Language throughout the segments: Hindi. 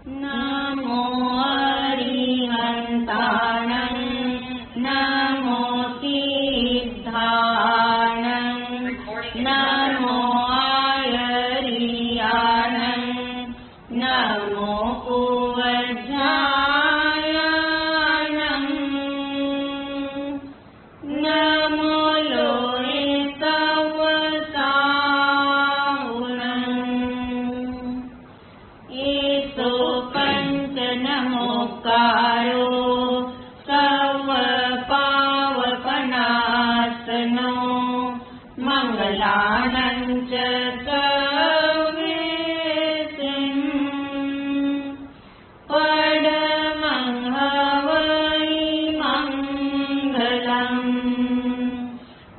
नमो अरिहन्ताणं नमो सिद्धाणं नमो आयर्याणं नमो पूर्वजायाणं नमो लोहे सवसाहुणं एतो पंच नमोकारो सर्वपावपनाशनो मंगलानं च सर्वेसिं परमं हवै मंगलम्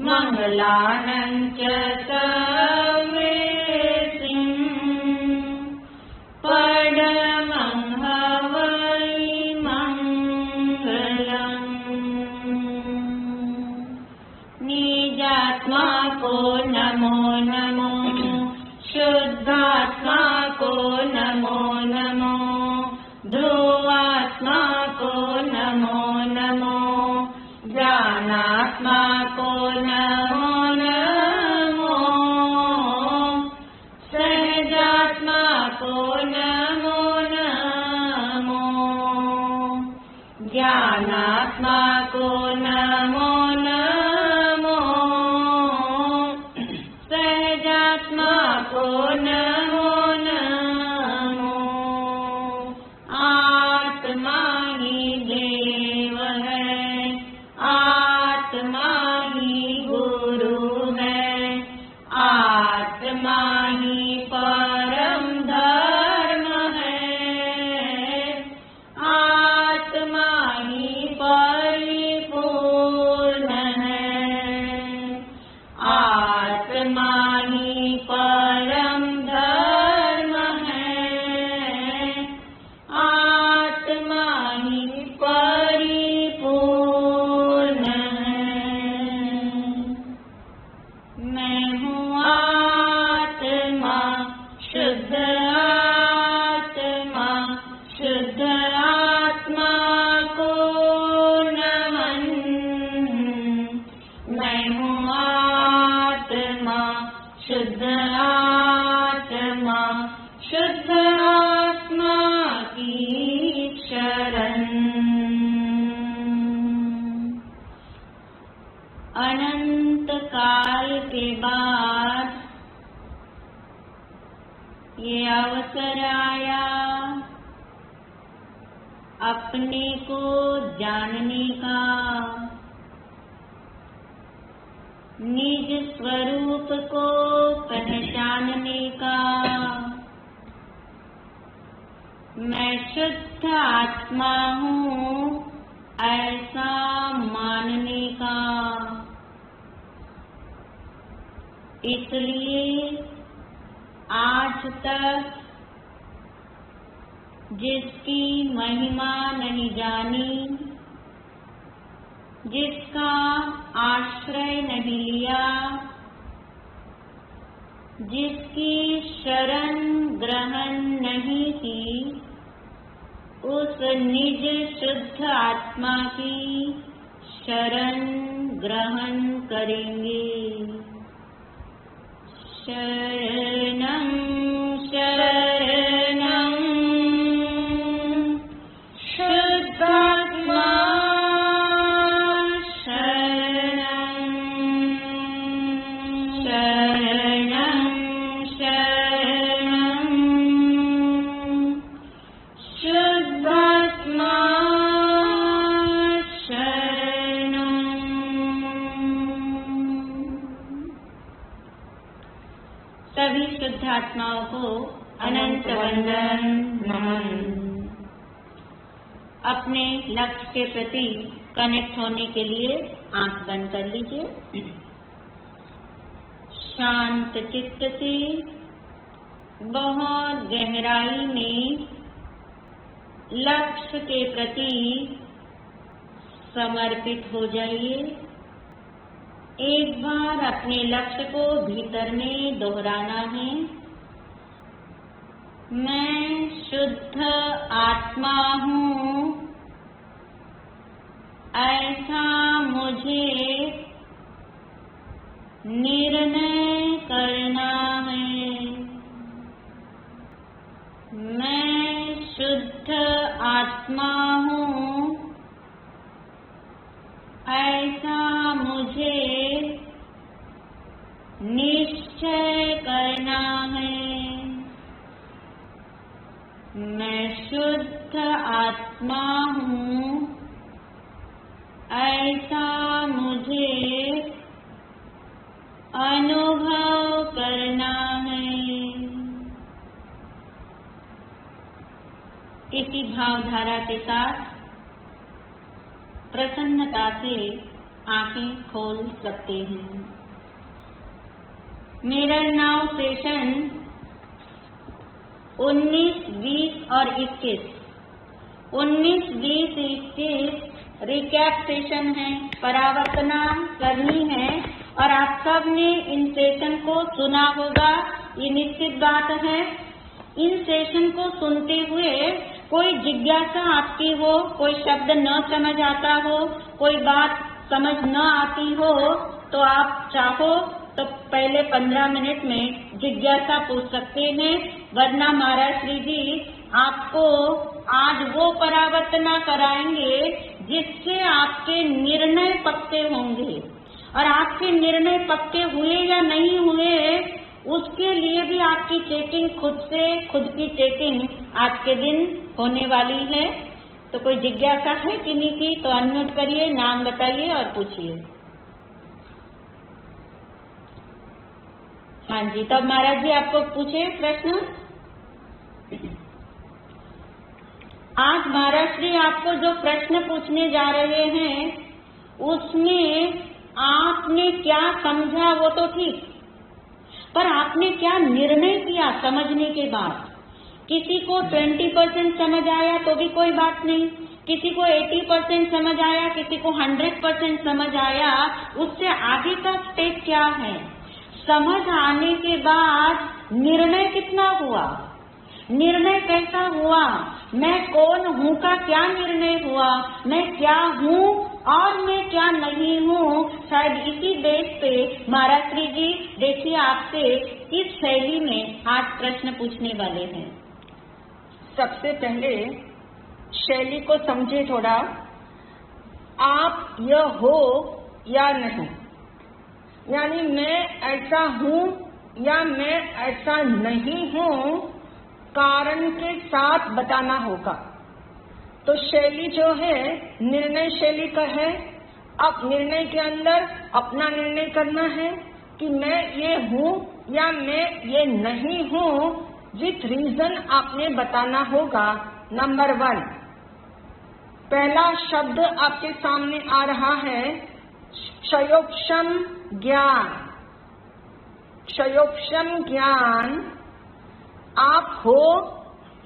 मंगलानं च सर्वेसिं परमं हवै मंगलम् निजात्मा को नमो नमो शुद्धात्मा को नमो नमो ध्रुवात्मा को नमो नमो ज्ञानात्मा को नमो नमो सहजात्मा को नमो नमो ज्ञानात्मा को नमो नमो सहजात्मा को नमो नमो आत्मा ही देव है आत्मा ही गुरु है आत्मा ही परम धर्म है आत्मा ही परिपूर्ण है आत्मा ही परम धर्म है आत्मा ही परिपूर्ण है मैं हूँ आत्मा शुद्ध आत्मा को नमन मैं हूँ आत्मा शुद्ध आत्मा की शरण अनंत काल के बाद ये अवसर आया अपने को जानने का निज स्वरूप को पहचानने का मैं शुद्ध आत्मा हूँ ऐसा मानने का इसलिए आज तक जिसकी महिमा नहीं जानी जिसका आश्रय नहीं लिया जिसकी शरण ग्रहण नहीं की उस निज शुद्ध आत्मा की शरण ग्रहण करेंगे शरणं शरणं शुद्धात्मा शरणं शरणं शरणं शुद्धात्मा शरणं सभी शुद्धात्माओं को अनंत वंदन नमन। अपने लक्ष्य के प्रति कनेक्ट होने के लिए आंख बंद कर लीजिए। शांत चित्त से बहुत गहराई में लक्ष्य के प्रति समर्पित हो जाइए। एक बार अपने लक्ष्य को भीतर में दोहराना है। मैं शुद्ध आत्मा हूँ, ऐसा मुझे निर्णय करना है। मैं शुद्ध आत्मा हूँ, ऐसा मुझे निश्चय करना है। मैं शुद्ध आत्मा हूँ, ऐसा मुझे अनुभव करना है। इसी भावधारा के साथ प्रसन्नता से आंखें खोल सकते हैं। मिरर नाउ सेशन 19, 20 और 21, 19, 20, 21 रिकैप सेशन है, परावर्तना करनी है और आप सब ने इन सेशन को सुना होगा, ये निश्चित बात है। इन सेशन को सुनते हुए कोई जिज्ञासा आपकी हो, कोई शब्द न समझ आता हो, कोई बात समझ न आती हो, तो आप चाहो तो पहले 15 मिनट में जिज्ञासा पूछ सकते हैं, वरना महाराज श्री जी आपको आज वो परावर्तना कराएंगे जिससे आपके निर्णय पक्के होंगे। और आपके निर्णय पक्के हुए या नहीं हुए, उसके लिए भी आपकी चेकिंग खुद की चेकिंग आज के दिन होने वाली है। तो कोई जिज्ञासा है किन्हीं की तो अनम्यूट करिए, नाम बताइए और पूछिए। हाँ जी, तब महाराज जी आपको पूछे प्रश्न। आज महाराज श्री आपको जो प्रश्न पूछने जा रहे हैं उसमें आपने क्या समझा वो तो ठीक, पर आपने क्या निर्णय किया समझने के बाद। किसी को 20% समझ आया तो भी कोई बात नहीं, किसी को 80% समझ आया, किसी को 100% समझ आया, उससे आगे का स्टेप क्या है। समझ आने के बाद निर्णय कितना हुआ, निर्णय कैसा हुआ, मैं कौन हूँ का क्या निर्णय हुआ, मैं क्या हूँ और मैं क्या नहीं हूँ। शायद इसी बेस पे महाराज श्री जी देखिए आपसे इस शैली में आज प्रश्न पूछने वाले हैं। सबसे पहले शैली को समझे थोड़ा। आप यह हो या नहीं, यानी मैं ऐसा हूँ या मैं ऐसा नहीं हूँ, कारण के साथ बताना होगा। तो शैली जो है निर्णय शैली का है। अब निर्णय के अंदर अपना निर्णय करना है कि मैं ये हूँ या मैं ये नहीं हूँ, विथ रीजन आपने बताना होगा। नंबर 1, पहला शब्द आपके सामने आ रहा है क्षयोक्षम ज्ञान। क्षयोक्षम ज्ञान, आप हो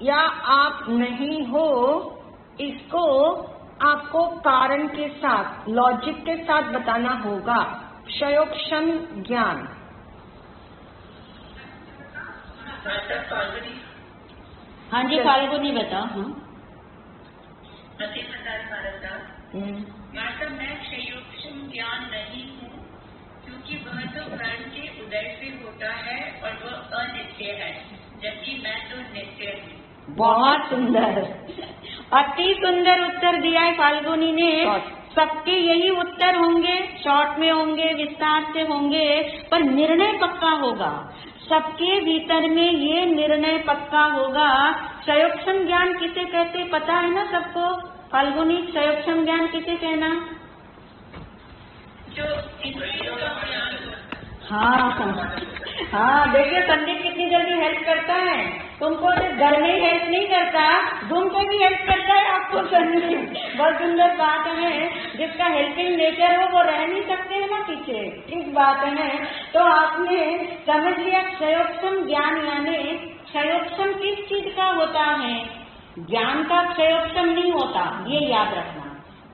या आप नहीं हो, इसको आपको कारण के साथ, लॉजिक के साथ बताना होगा। क्षयोक्षम ज्ञान। हाँ जी, फाल्गुनी बताओ। हाँ मतलब मैं क्षयोक्षम ज्ञान नहीं हूँ, क्योंकि वह तो प्राण के उदय से होता है और वह अनित्य है, जबकि मैं तो नित्य हूँ। बहुत सुंदर, अति सुंदर उत्तर दिया है फाल्गुनी ने। सबके यही उत्तर होंगे, शॉर्ट में होंगे, विस्तार से होंगे, पर निर्णय पक्का होगा। सबके भीतर में ये निर्णय पक्का होगा। क्षयोक्षम ज्ञान किसे कहते पता है ना सबको? फाल्गुनी, क्षयोक्षम ज्ञान किसे कहना? जो इंद्रियों का ज्ञान। हाँ, देखिए संदीप कितनी जल्दी हेल्प करता है तुमको। सिर्फ घर में हेल्प नहीं करता, घूम के भी हेल्प करता है आपको संदीप। बहुत सुंदर बात है, जिसका हेल्पिंग नेचर हो वो रह नहीं सकते है ना पीछे, ठीक बात है। तो आपने समझ लिया क्षयोक्षम ज्ञान, यानी क्षयोक्षम किस चीज का होता है? ज्ञान का क्षयोक्षम नहीं होता, ये याद रखना।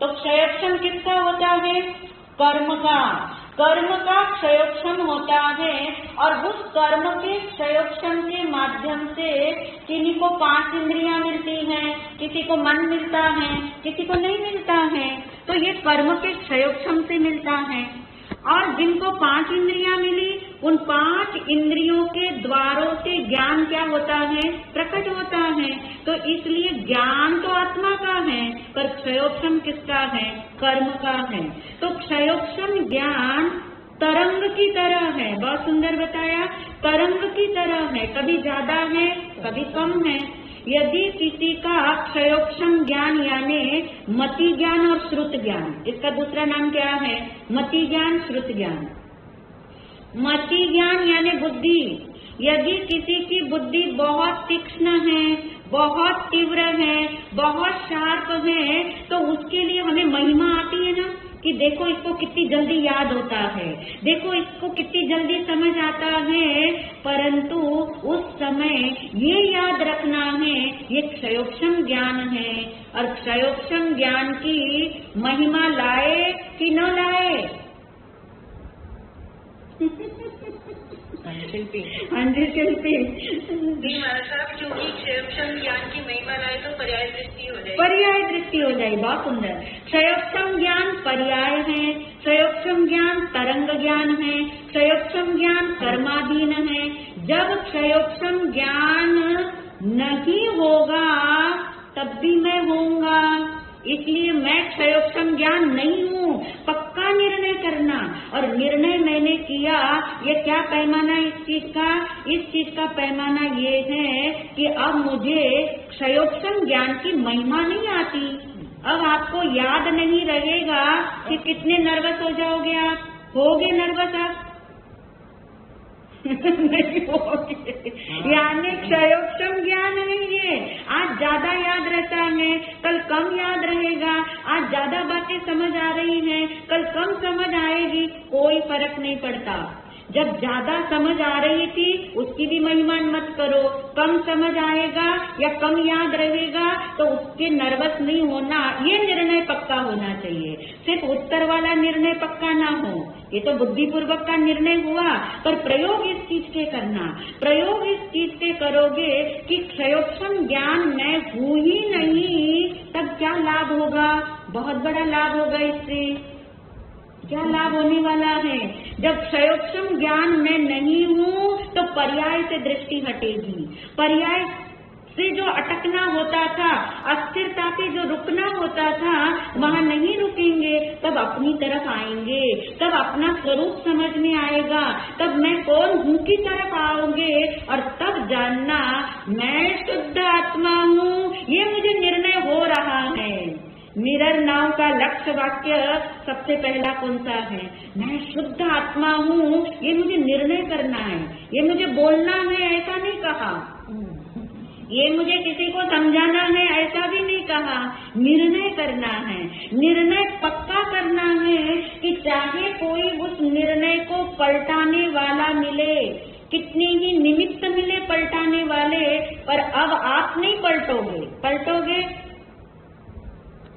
तो क्षयोक्षम किसका होता है? कर्म का। कर्म का क्षयोक्षम होता है और उस कर्म के क्षयोक्षम के माध्यम से किसी को 5 इंद्रियां मिलती हैं, किसी को मन मिलता है, किसी को नहीं मिलता है। तो ये कर्म के क्षयोक्षम से मिलता है। और जिनको 5 इंद्रियां मिली, उन 5 इंद्रियों के द्वारों से ज्ञान क्या होता है? प्रकट होता है। तो इसलिए ज्ञान तो आत्मा का है, पर क्षयोक्षम किसका है? कर्म का है। तो क्षयोक्षम ज्ञान तरंग की तरह है। बहुत सुंदर बताया, तरंग की तरह है, कभी ज्यादा है, कभी कम है। यदि किसी का क्षयोक्षम ज्ञान यानी मति ज्ञान और श्रुत ज्ञान, इसका दूसरा नाम क्या है? मति ज्ञान, श्रुत ज्ञान। मति ज्ञान यानी बुद्धि। यदि किसी की बुद्धि बहुत तीक्ष्ण है, बहुत तीव्र है, बहुत शार्प है, तो उसके लिए हमें महिमा आती है ना कि देखो इसको कितनी जल्दी याद होता है, देखो इसको कितनी जल्दी समझ आता है। परंतु उस समय ये याद रखना है, ये क्षयोक्षम ज्ञान है। और क्षयोक्षम ज्ञान की महिमा लाए कि न लाए? शिल्पी, हाँ जी शिल्पी। महाराज साहब, क्योंकि क्षयोक्षम ज्ञान की महिमा लाए तो पर्याय दृष्टि हो जाएगी। पर्याय दृष्टि हो जाए। बहुत सुंदर। क्षयोक्षम ज्ञान पर्याय है, क्षयोक्षम ज्ञान तरंग ज्ञान है, क्षयोक्षम ज्ञान कर्माधीन है। जब क्षयोक्षम ज्ञान नहीं होगा तब भी मैं होऊंगा, इसलिए मैं क्षयोक्षम ज्ञान नहीं हूँ। पक्का निर्णय करना। और निर्णय मैंने किया, ये क्या पैमाना इस चीज का? इस चीज का पैमाना ये है कि अब मुझे क्षयोक्षम ज्ञान की महिमा नहीं आती। अब आपको याद नहीं रहेगा कि कितने नर्वस हो जाओगे आप। होगे नर्वस आप? नहीं होगे। यानी क्षयोक्षम ज्ञान नहीं है। आज ज्यादा याद रहता है, कल कम याद रहेगा। आज ज्यादा बातें समझ आ रही हैं, कल कम समझ आएगी, कोई फर्क नहीं पड़ता। जब ज्यादा समझ आ रही थी उसकी भी महिमा मत करो। कम समझ आएगा या कम याद रहेगा तो उसके नर्वस नहीं होना, ये निर्णय पक्का होना चाहिए। सिर्फ उत्तर वाला निर्णय पक्का ना हो। ये तो बुद्धिपूर्वक का निर्णय हुआ, पर प्रयोग इस चीज के करना। प्रयोग इस चीज के करोगे कि क्षयोक्षम ज्ञान मैं हूँ ही नहीं, तब क्या लाभ होगा? बहुत बड़ा लाभ होगा। इससे क्या लाभ होने वाला है? जब क्षयोक्षम ज्ञान मैं नहीं हूँ तो पर्याय से दृष्टि हटेगी। पर्याय से जो अटकना होता था, अस्थिरता पे जो रुकना होता था, वहाँ नहीं रुकेंगे। तब अपनी तरफ आएंगे, तब अपना स्वरूप समझ में आएगा, तब मैं कौन हूँ की तरफ आओगे। और तब जानना मैं शुद्ध आत्मा हूँ, ये मुझे निर्णय हो रहा है। मिरर नाव का लक्ष्य वाक्य सबसे पहला कौन सा है? मैं शुद्ध आत्मा हूँ, ये मुझे निर्णय करना है। ये मुझे बोलना है ऐसा नहीं कहा, ये मुझे किसी को समझाना है ऐसा भी नहीं कहा। निर्णय करना है, निर्णय पक्का करना है कि चाहे कोई उस निर्णय को पलटाने वाला मिले, कितने ही निमित्त मिले पलटाने वाले, पर अब आप नहीं पलटोगे। पलटोगे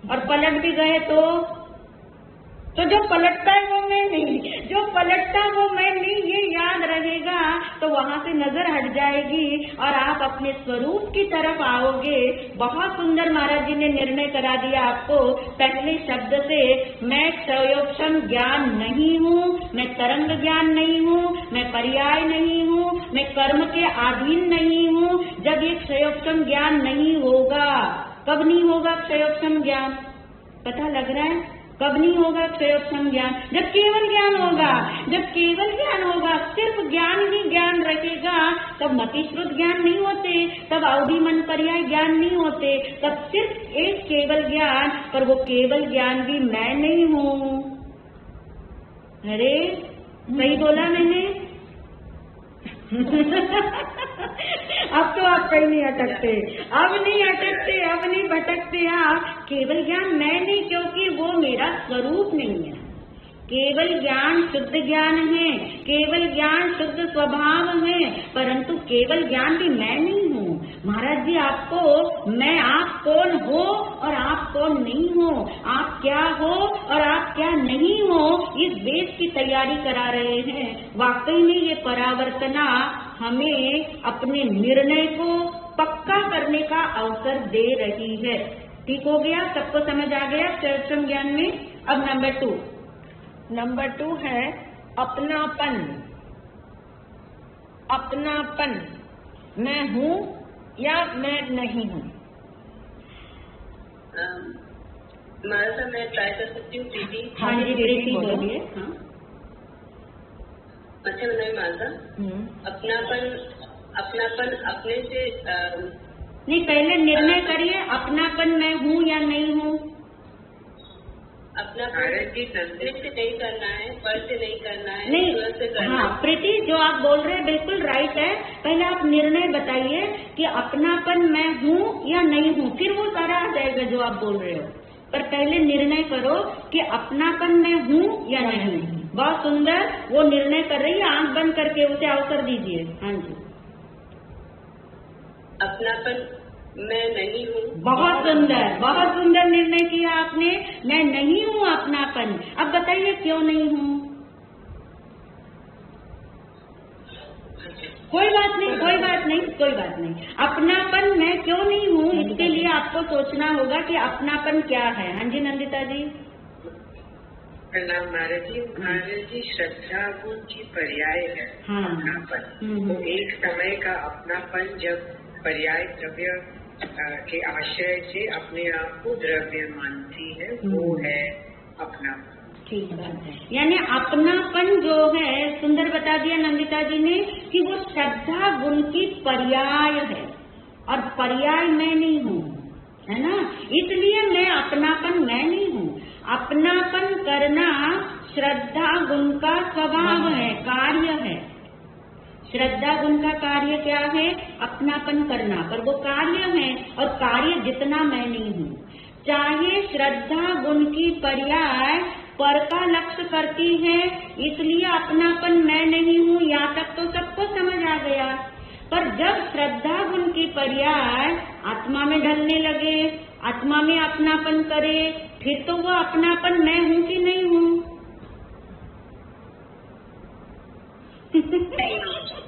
और पलट भी गए तो जो पलटता है वो मैं नहीं, जो पलटता वो मैं नहीं, ये याद रहेगा। तो वहाँ से नजर हट जाएगी और आप अपने स्वरूप की तरफ आओगे। बहुत सुंदर महाराज जी ने निर्णय करा दिया आपको पहले शब्द से। मैं क्षयोक्षम ज्ञान नहीं हूँ, मैं तरंग ज्ञान नहीं हूँ, मैं पर्याय नहीं हूँ, मैं कर्म के अधीन नहीं हूँ। जब ये क्षयोक्षम ज्ञान नहीं होगा, कब नहीं होगा क्षयोक्षम ज्ञान? पता लग रहा है? कब नहीं होगा क्षयोक्षम ज्ञान? जब केवल ज्ञान होगा। जब केवल ज्ञान होगा, सिर्फ ज्ञान ही ज्ञान रहेगा, तब मतिश्रुत ज्ञान नहीं होते, तब अवधि मन पर्याय ज्ञान नहीं होते, तब सिर्फ एक केवल ज्ञान। पर वो केवल ज्ञान भी मैं नहीं हूँ। अरे सही बोला मैंने? अब तो आप कहीं नहीं अटकते, अब नहीं अटकते, अब नहीं भटकते आप। केवल ज्ञान मैं नहीं, क्योंकि वो मेरा स्वरूप नहीं है। केवल ज्ञान शुद्ध ज्ञान है, केवल ज्ञान शुद्ध स्वभाव है, परंतु केवल ज्ञान भी मैं नहीं हूँ। महाराज जी आपको मैं आप कौन हो और आप कौन नहीं हो, आप क्या हो और आप क्या नहीं हो, इस बेस की तैयारी करा रहे हैं। वाकई में ये परावर्तना हमें अपने निर्णय को पक्का करने का अवसर दे रही है। ठीक हो गया, सबको समझ आ गया चरक्षम ज्ञान में। अब नंबर 2 है अपनापन। अपनापन, मैं हूँ या मैं नहीं हूँ। मानसा, मैं ट्राई कर सकती हूँ प्रीति? हाँ जी प्रीति बोलिए। हाँ अच्छा नहीं मानसा, अपनापन अपने से नहीं, पहले निर्णय करिए अपनापन मैं हूँ या नहीं हूँ। अपनापन से नहीं करना है, पर से नहीं करना है, नहीं, से करना। हाँ प्रीति जो आप बोल रहे हैं बिल्कुल राइट है। पहले आप निर्णय बताइए कि अपनापन मैं हूँ या नहीं हूँ, फिर वो सारा आ जाएगा जो आप बोल रहे हो। पर पहले निर्णय करो कि अपनापन मैं हूँ या नहीं। बहुत सुंदर, वो निर्णय कर रही है, आंख बंद करके उसे अवसर दीजिए। हाँ जी, अपनापन मैं नहीं हूँ। बहुत सुंदर निर्णय किया आपने। मैं नहीं हूँ अपनापन। अब बताइए क्यों नहीं हूँ। कोई बात नहीं। अपनापन मैं क्यों नहीं हूँ, इसके लिए आपको सोचना होगा कि अपनापन क्या है। हाँ जी नंदिता जी। महाराज जी श्रद्धा गुण की पर्याय है अपनापन। तो एक समय का अपनापन जब पर्याय द्रव्य के आश्रय से अपने आप को द्रव्य मानती है, वो है अपनापन। ठीक बात है, यानी अपनापन जो है, सुंदर बता दिया नंदिता जी ने कि वो श्रद्धा गुण की पर्याय है और पर्याय मैं नहीं हूँ, है ना। इसलिए मैं अपनापन मैं नहीं हूँ। अपनापन करना श्रद्धा गुण का स्वभाव है, कार्य है। श्रद्धा गुण का कार्य क्या है? अपनापन करना, पर वो कार्य है और कार्य जितना मैं नहीं हूँ। चाहे श्रद्धा गुण की पर्याय पर का लक्ष्य करती है, इसलिए अपनापन मैं नहीं हूँ, यहाँ तक तो सबको समझ आ गया। पर जब श्रद्धा गुण की पर्याय आत्मा में ढलने लगे, आत्मा में अपनापन करे, फिर तो वो अपनापन मैं हूँ कि नहीं हूँ?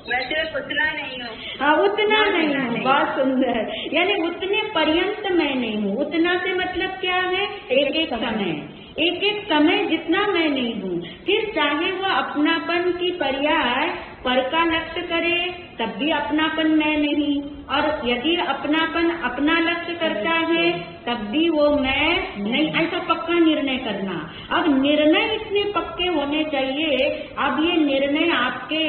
मैं सिर्फ उतना नहीं हूँ। हाँ, उतना नहीं हूँ। बहुत सुंदर, यानी उतने पर्यंत मैं नहीं हूँ। उतना से मतलब क्या है? एक समय जितना मैं नहीं हूँ। फिर चाहे वो अपनापन की पर्याय पर का लक्ष्य करे, तब भी अपनापन मैं नहीं। और यदि अपनापन अपना लक्ष्य करता है, तब भी वो मैं नहीं। ऐसा पक्का निर्णय करना। अब निर्णय इतने पक्के होने चाहिए। अब ये निर्णय आपके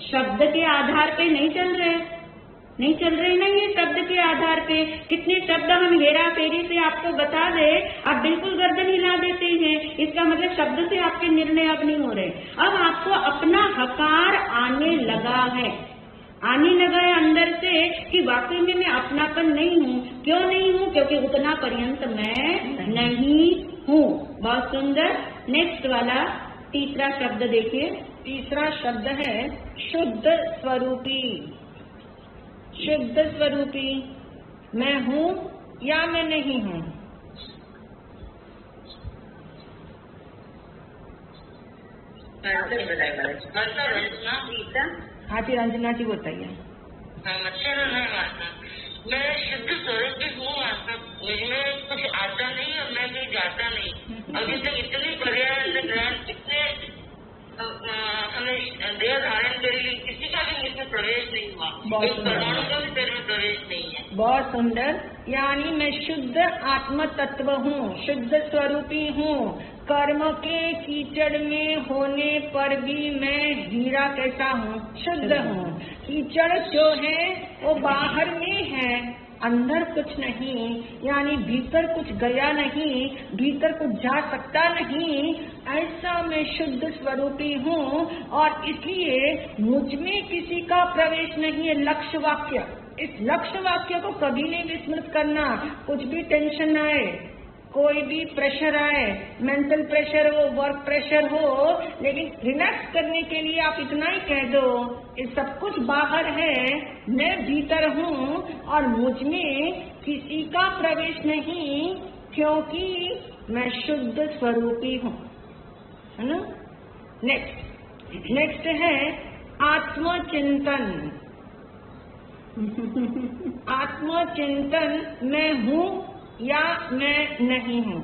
शब्द के आधार पे नहीं चल रहे ना, ये शब्द के आधार पे। कितने शब्द हम हेरा फेरी से आपको बता दे, आप बिल्कुल गर्दन हिला देते हैं। इसका मतलब शब्द से आपके निर्णय अब नहीं हो रहे। अब आपको अपना हकार आने लगा है अंदर से कि वाकई में मैं अपनापन नहीं हूँ। क्यों नहीं हूँ? क्योंकि उतना पर्यंत मैं नहीं हूँ। बहुत सुंदर। नेक्स्ट वाला तीसरा शब्द देखिए। तीसरा शब्द है शुद्ध स्वरूपी। शुद्ध स्वरूपी, मैं हूँ या मैं नहीं हूँ। हाँ जी रंजना जी बताइए। मैं शुद्ध स्वरूप हूँ, मुझमें कुछ आता नहीं और मैं कहीं जाता नहीं। अभी तक इतनी पर्याय इतने हमें देह धारण के लिए किसी का भी इसमें प्रवेश नहीं हुआ, परमाणु का भी देह में प्रवेश नहीं है। बहुत सुंदर, यानी मैं शुद्ध आत्म तत्व हूँ, शुद्ध स्वरूपी हूँ। कर्म के कीचड़ में होने पर भी मैं हीरा कैसा हूँ? शुद्ध हूँ। कीचड़ जो है वो बाहर में है, अंदर कुछ नहीं, यानी भीतर कुछ गया नहीं, भीतर कुछ जा सकता नहीं। ऐसा मैं शुद्ध स्वरूपी हूँ और इसलिए मुझ में किसी का प्रवेश नहीं है। लक्ष्य वाक्य, इस लक्ष्य वाक्य को कभी नहीं विस्मृत करना। कुछ भी टेंशन आए, कोई भी प्रेशर आए, मेंटल प्रेशर हो, वर्क प्रेशर हो, लेकिन रिलैक्स करने के लिए आप इतना ही कह दो, ये सब कुछ बाहर है, मैं भीतर हूँ और मुझ में किसी का प्रवेश नहीं। क्योंकि मैं शुद्ध स्वरूपी हूँ, है ना। नेक्स्ट है आत्मचिंतन। आत्मचिंतन मैं हूँ या मैं नहीं हूँ।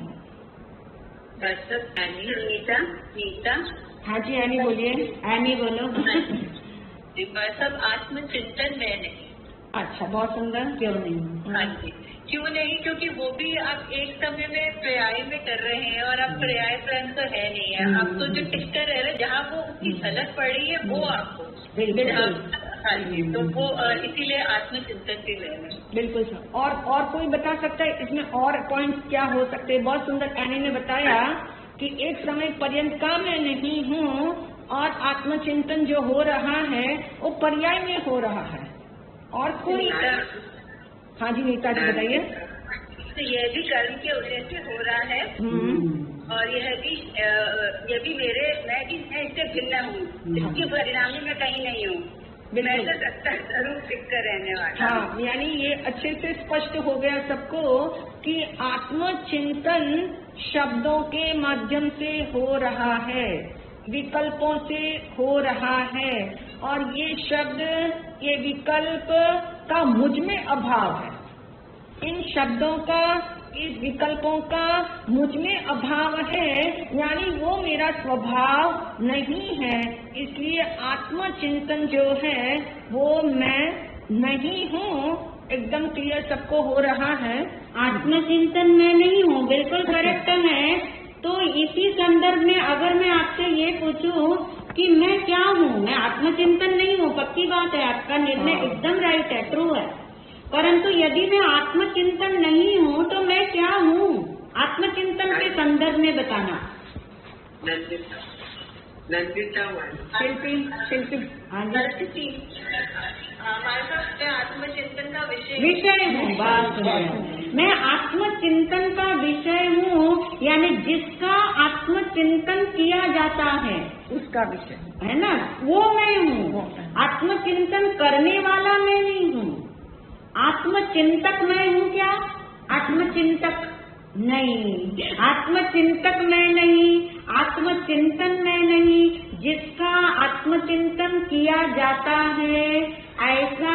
नीता। हाँ जी एनी बोलिए। एनी बोलो। सब आत्मचिंतन में नहीं। अच्छा, बहुत सुंदर। क्यों नहीं? हाँ जी, क्यों नहीं? क्योंकि वो भी आप एक समय में पर्याय में कर रहे हैं और अब पर्याय प्रण तो है नहीं है। अब तो जो टिककर रह रहे, जहाँ वो उसकी झलक पड़ी है वो आपको। हाँ जी, तो वो इसीलिए आत्मचिंतन भी रहे हैं। बिल्कुल सर। और कोई बता सकता है इसमें और पॉइंट्स क्या हो सकते हैं? बहुत सुंदर एनी ने बताया कि एक समय पर्यंत का मैं नहीं हूँ और आत्मचिंतन जो हो रहा है वो पर्याय में हो रहा है। और कोई? हाँ जी नीता जी बताइए। तो यह भी कर्म के उदय से हो रहा है और यह भी मैं इससे भिन्न हूँ। इसकी परिणामी मैं कहीं नहीं हूँ। मैं तो सत्ता जरूर टिक कर रहने वाला। हाँ, यानी ये अच्छे से स्पष्ट हो गया सबको कि आत्मचिंतन शब्दों के माध्यम से हो रहा है, विकल्पों से हो रहा है और ये शब्द, ये विकल्प का मुझ में अभाव है। इन शब्दों का, इस विकल्पों का मुझ में अभाव है, यानी वो मेरा स्वभाव नहीं है। इसलिए आत्मचिंतन जो है वो मैं नहीं हूँ। एकदम क्लियर सबको हो रहा है। आत्मचिंतन मैं नहीं हूँ, बिल्कुल करेक्ट है। तो इसी संदर्भ में अगर मैं आपसे ये पूछूं कि मैं क्या हूँ, मैं आत्मचिंतन नहीं हूँ, पक्की बात है, आपका निर्णय एकदम राइट है, ट्रू है। परंतु यदि मैं आत्मचिंतन नहीं हूँ तो मैं क्या हूँ? आत्मचिंतन के संदर्भ में बताना। शिल्पी। हाँ जी। हमारे पास आत्मचिंतन का विषय हूँ। बात मैं आत्मचिंतन का विषय हूँ, यानी जिसका आत्मचिंतन किया जाता है उसका विषय है ना, वो मैं हूँ। आत्मचिंतन करने वाला मैं नहीं हूँ। आत्मचिंतक मैं हूँ क्या? आत्मचिंतक नहीं, आत्मचिंतक मैं नहीं, आत्मचिंतन मैं नहीं। जिसका आत्मचिंतन किया जाता है ऐसा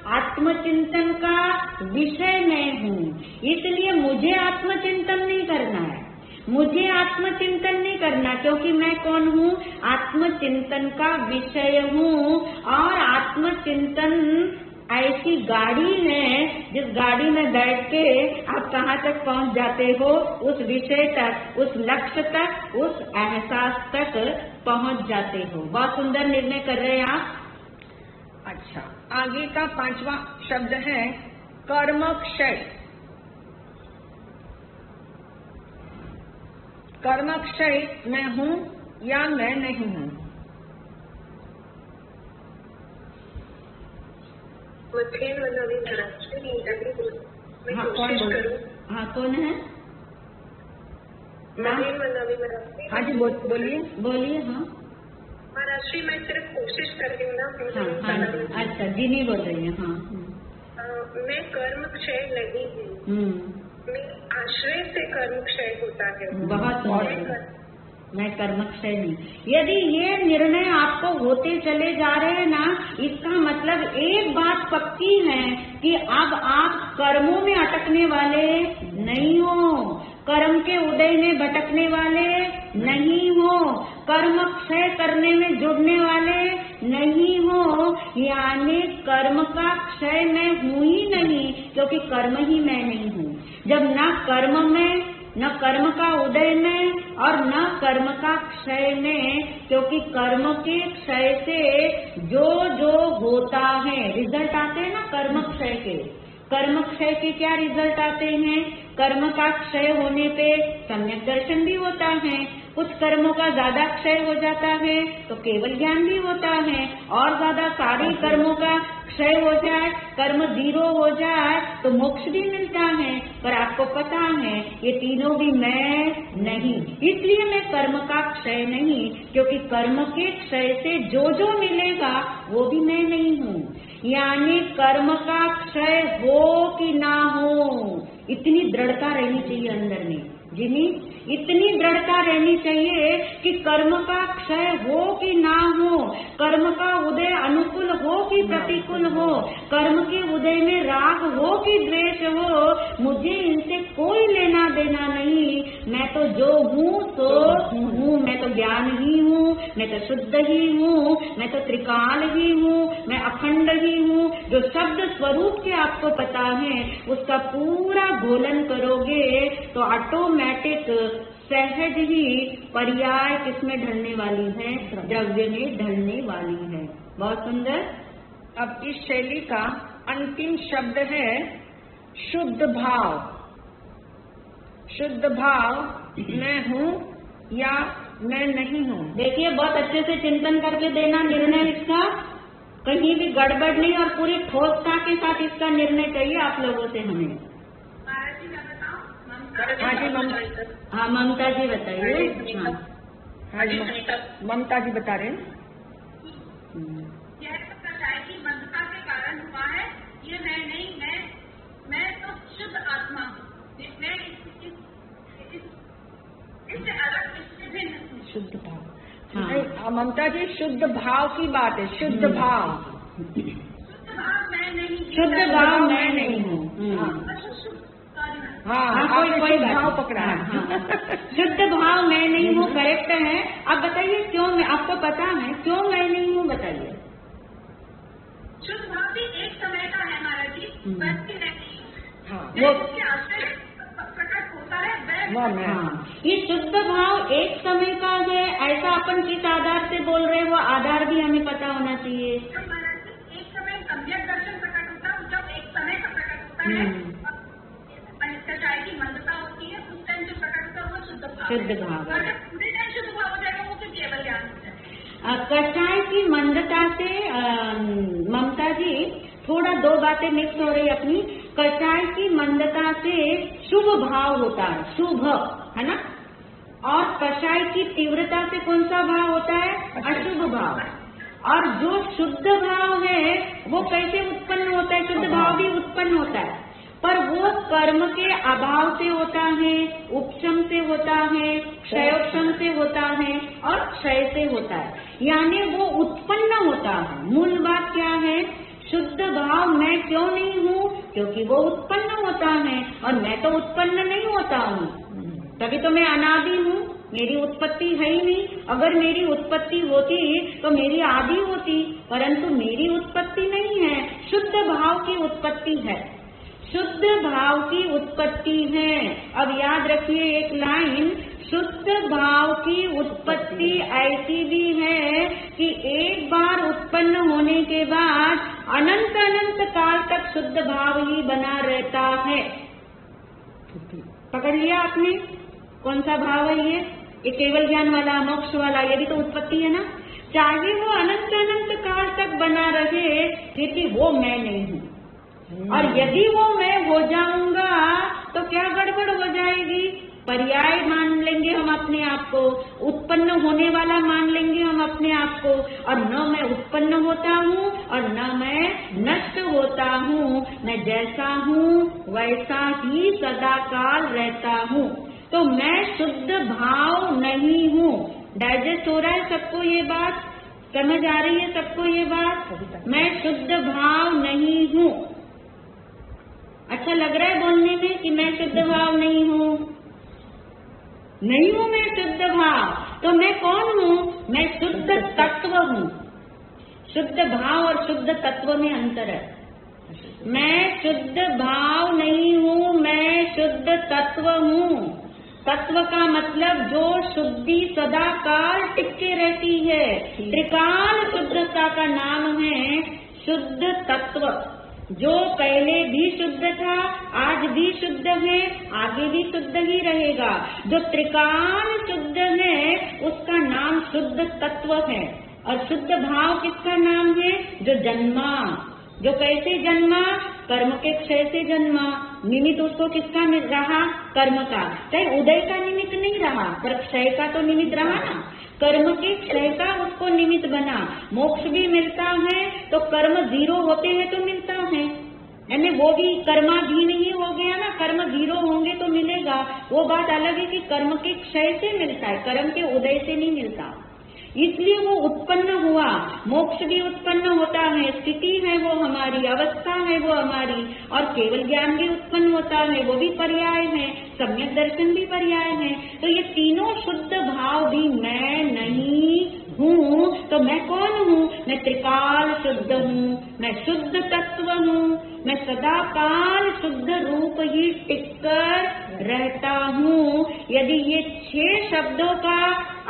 आत्मचिंतन का विषय मैं हूँ। इसलिए मुझे आत्मचिंतन नहीं करना है, मुझे आत्मचिंतन नहीं करना, क्योंकि मैं कौन हूँ? आत्मचिंतन का विषय हूँ। और आत्मचिंतन ऐसी गाड़ी है जिस गाड़ी में बैठ के आप कहाँ तक पहुँच जाते हो, उस विषय तक, उस लक्ष्य तक, उस एहसास तक पहुँच जाते हो। बहुत सुंदर निर्णय कर रहे हैं आप। अच्छा, आगे का 5वां शब्द है कर्मक्षय। कर्मक्षय मैं हूँ या मैं नहीं हूँ? हाँ, कौन बोल? हाँ, कौन है? हाँ जी बोलिए। हाँ महाराष्ट्री, मैं सिर्फ कोशिश कर रही हूँ ना। हाँ, अच्छा, जिनी बोल रही है। हाँ, मैं कर्म क्षय नहीं हूँ, मैं आश्रय से कर्म क्षय होता है। बहुत मैं कर्मक्षय नहीं। यदि ये निर्णय आपको होते चले जा रहे हैं ना, इसका मतलब एक बात पक्की है कि अब आप कर्मों में अटकने वाले नहीं हो, कर्म के उदय में भटकने वाले नहीं हो, कर्म क्षय करने में जुड़ने वाले नहीं हो। यानी कर्म का क्षय मैं हूँ ही नहीं, क्योंकि कर्म ही मैं नहीं हूँ। जब न कर्म में, न कर्म का उदय में और न कर्म का क्षय में, क्योंकि कर्म के क्षय से जो जो होता है रिजल्ट आते हैं ना, कर्म क्षय के, कर्म क्षय के क्या रिजल्ट आते हैं? कर्म का क्षय होने पे सम्यक दर्शन भी होता है, कुछ कर्मों का ज्यादा क्षय हो जाता है तो केवल ज्ञान भी होता है, और ज्यादा सारे कर्मों का क्षय हो जाए, कर्म 0 हो जाए तो मोक्ष भी मिलता है। पर आपको पता है ये तीनों भी मैं नहीं, इसलिए मैं कर्म का क्षय नहीं, क्योंकि कर्म के क्षय से जो जो मिलेगा वो भी मैं नहीं हूँ। यानी कर्म का क्षय हो कि ना हो, इतनी दृढ़ता रहनी चाहिए अंदर में, जिन्हीं इतनी दृढ़ता रहनी चाहिए कि कर्म का क्षय हो कि ना हो, कर्म का उदय अनुकूल हो कि प्रतिकूल हो, कर्म के उदय में राग हो कि द्वेष हो, मुझे इनसे कोई लेना देना नहीं। मैं तो जो हूँ सो हूँ, मैं तो ज्ञान ही हूँ, मैं तो शुद्ध ही हूँ, मैं तो त्रिकाल ही हूँ, मैं अखंड ही हूँ। जो शब्द स्वरूप के आपको पता है उसका पूरा घोलन करोगे तो ऑटोमेटिक सहज ही पर्याय किसमें ढलने वाली है, द्रव्य में ढलने वाली है। बहुत सुंदर। अब इस शैली का अंतिम शब्द है शुद्ध भाव। शुद्ध भाव मैं हूँ या मैं नहीं हूँ। देखिए बहुत अच्छे से चिंतन करके देना निर्णय इसका, कहीं भी गड़बड़ नहीं और पूरी ठोसता के साथ इसका निर्णय चाहिए आप लोगों से हमें। हाँ जी ममता। हाँ ममता जी बताइए। हाँ जी ममता जी बता रहे हैं। यह तो कसाई की मंदता के कारण हुआ है, ये मैं नहीं, मैं तो शुद्ध आत्मा हूँ, मैं इससे अलग, इससे भिन्न शुद्ध भाव। हाँ ममता जी शुद्ध भाव की बात है, शुद्ध भाव। शुद्ध भाव मैं नहीं, शुद्ध भाव मैं नहीं हूँ। हाँ कोई भाव पकड़ा है। शुद्ध भाव मैं नहीं हूँ करेक्ट है। अब बताइए क्यों मैं, आपको पता है क्यों मैं नहीं हूँ, बताइए। शुद्ध भाव भी एक समय का है महाराज जी, बस नहीं। हाँ वो प्रकट होता है हाँ, ये शुद्ध भाव एक समय का है, ऐसा अपन किस आधार से बोल रहे हैं वो आधार भी हमें पता होना चाहिए। महाराज जी एक समय सम्यक दर्शन प्रकट होता है, जब एक समय का प्रकट होता है, कसाई की मंदता होती है, उस टाइम जो प्रकट होता है वो शुद्ध भाव। शुद्ध भाव पूरे टाइम शुद्ध भाव हो जाएगा, वो फिर केवल ज्ञान हो जाएगा। कसाई की मंदता से ममता जी थोड़ा दो बातें मिक्स हो रही अपनी। कसाई की मंदता से शुभ भाव होता है, शुभ है ना, और कसाई की तीव्रता से कौन सा भाव होता है, अशुभ भाव। और जो शुद्ध भाव है वो कैसे उत्पन्न होता है, शुद्ध भाव भी उत्पन्न होता है पर वो कर्म के अभाव से होता है, उपशम से होता है, क्षयोपशम से होता है और क्षय से होता है, यानी वो उत्पन्न होता है। मूल बात क्या है, शुद्ध भाव मैं क्यों नहीं हूँ, क्योंकि वो उत्पन्न होता है और मैं तो उत्पन्न नहीं होता हूँ, तभी तो मैं अनादि हूँ, मेरी उत्पत्ति है ही नहीं। अगर मेरी उत्पत्ति होती तो मेरी आदि होती, परंतु मेरी उत्पत्ति नहीं है, शुद्ध भाव की उत्पत्ति है, शुद्ध भाव की उत्पत्ति है। अब याद रखिए एक लाइन, शुद्ध भाव की उत्पत्ति ऐसी भी है कि एक बार उत्पन्न होने के बाद अनंत अनंत काल तक शुद्ध भाव ही बना रहता है। पकड़ लिया आपने, कौन सा भाव है ये केवल ज्ञान वाला, मोक्ष वाला, ये भी तो उत्पत्ति है ना। चाहे वो अनंत अनंत काल तक बना रहे फिर भी वो मैं नहीं हूँ। और यदि वो मैं हो जाऊंगा तो क्या गड़बड़ हो जाएगी, पर्याय मान लेंगे हम अपने आप को, उत्पन्न होने वाला मान लेंगे हम अपने आप को, और न मैं उत्पन्न होता हूँ और न मैं नष्ट होता हूँ, मैं जैसा हूँ वैसा ही सदा काल रहता हूँ। तो मैं शुद्ध भाव नहीं हूँ। डाइजेस्ट हो रहा है सबको ये बात, समझ आ रही है सबको ये बात, मैं शुद्ध भाव नहीं हूँ। अच्छा लग रहा है बोलने में कि मैं शुद्ध भाव नहीं हूँ, नहीं हूँ मैं शुद्ध भाव, तो मैं कौन हूँ, मैं शुद्ध तत्व हूँ। शुद्ध भाव और शुद्ध तत्व में अंतर है। मैं शुद्ध भाव नहीं हूँ, मैं शुद्ध तत्व हूँ। तत्व का मतलब जो शुद्धि सदा काल टिके रहती है, त्रिकाल शुद्धता का नाम है शुद्ध तत्व। जो पहले भी शुद्ध था, आज भी शुद्ध है, आगे भी शुद्ध ही रहेगा। जो त्रिकाल शुद्ध है उसका नाम शुद्ध तत्व है। और शुद्ध भाव किसका नाम है, जो जन्मा, जो कैसे जन्मा, कर्म के क्षय से जन्मा। निमित्त उसको किसका रहा, कर्म का, चाहे उदय का निमित्त नहीं रहा पर क्षय का तो निमित्त रहा ना, कर्म के क्षय का उसको निमित्त बना। मोक्ष भी मिलता है तो कर्म जीरो होते हैं तो मिलता है, यानी वो भी कर्माधीन ही हो गया ना, कर्म 0 होंगे तो मिलेगा। वो बात अलग है कि कर्म के क्षय से मिलता है, कर्म के उदय से नहीं मिलता, इसलिए वो उत्पन्न हुआ। मोक्ष भी उत्पन्न होता है, स्थिति है वो हमारी, अवस्था है वो हमारी, और केवल ज्ञान भी उत्पन्न होता है, वो भी पर्याय है, सम्यक दर्शन भी पर्याय है। तो ये तीनों शुद्ध भाव भी मैं नहीं हूँ, तो मैं कौन हूँ? मैं त्रिकाल शुद्ध हूँ, मैं शुद्ध तत्व हूँ, मैं सदा काल शुद्ध रूप ही टिककर रहता हूँ। यदि ये 6 शब्दों का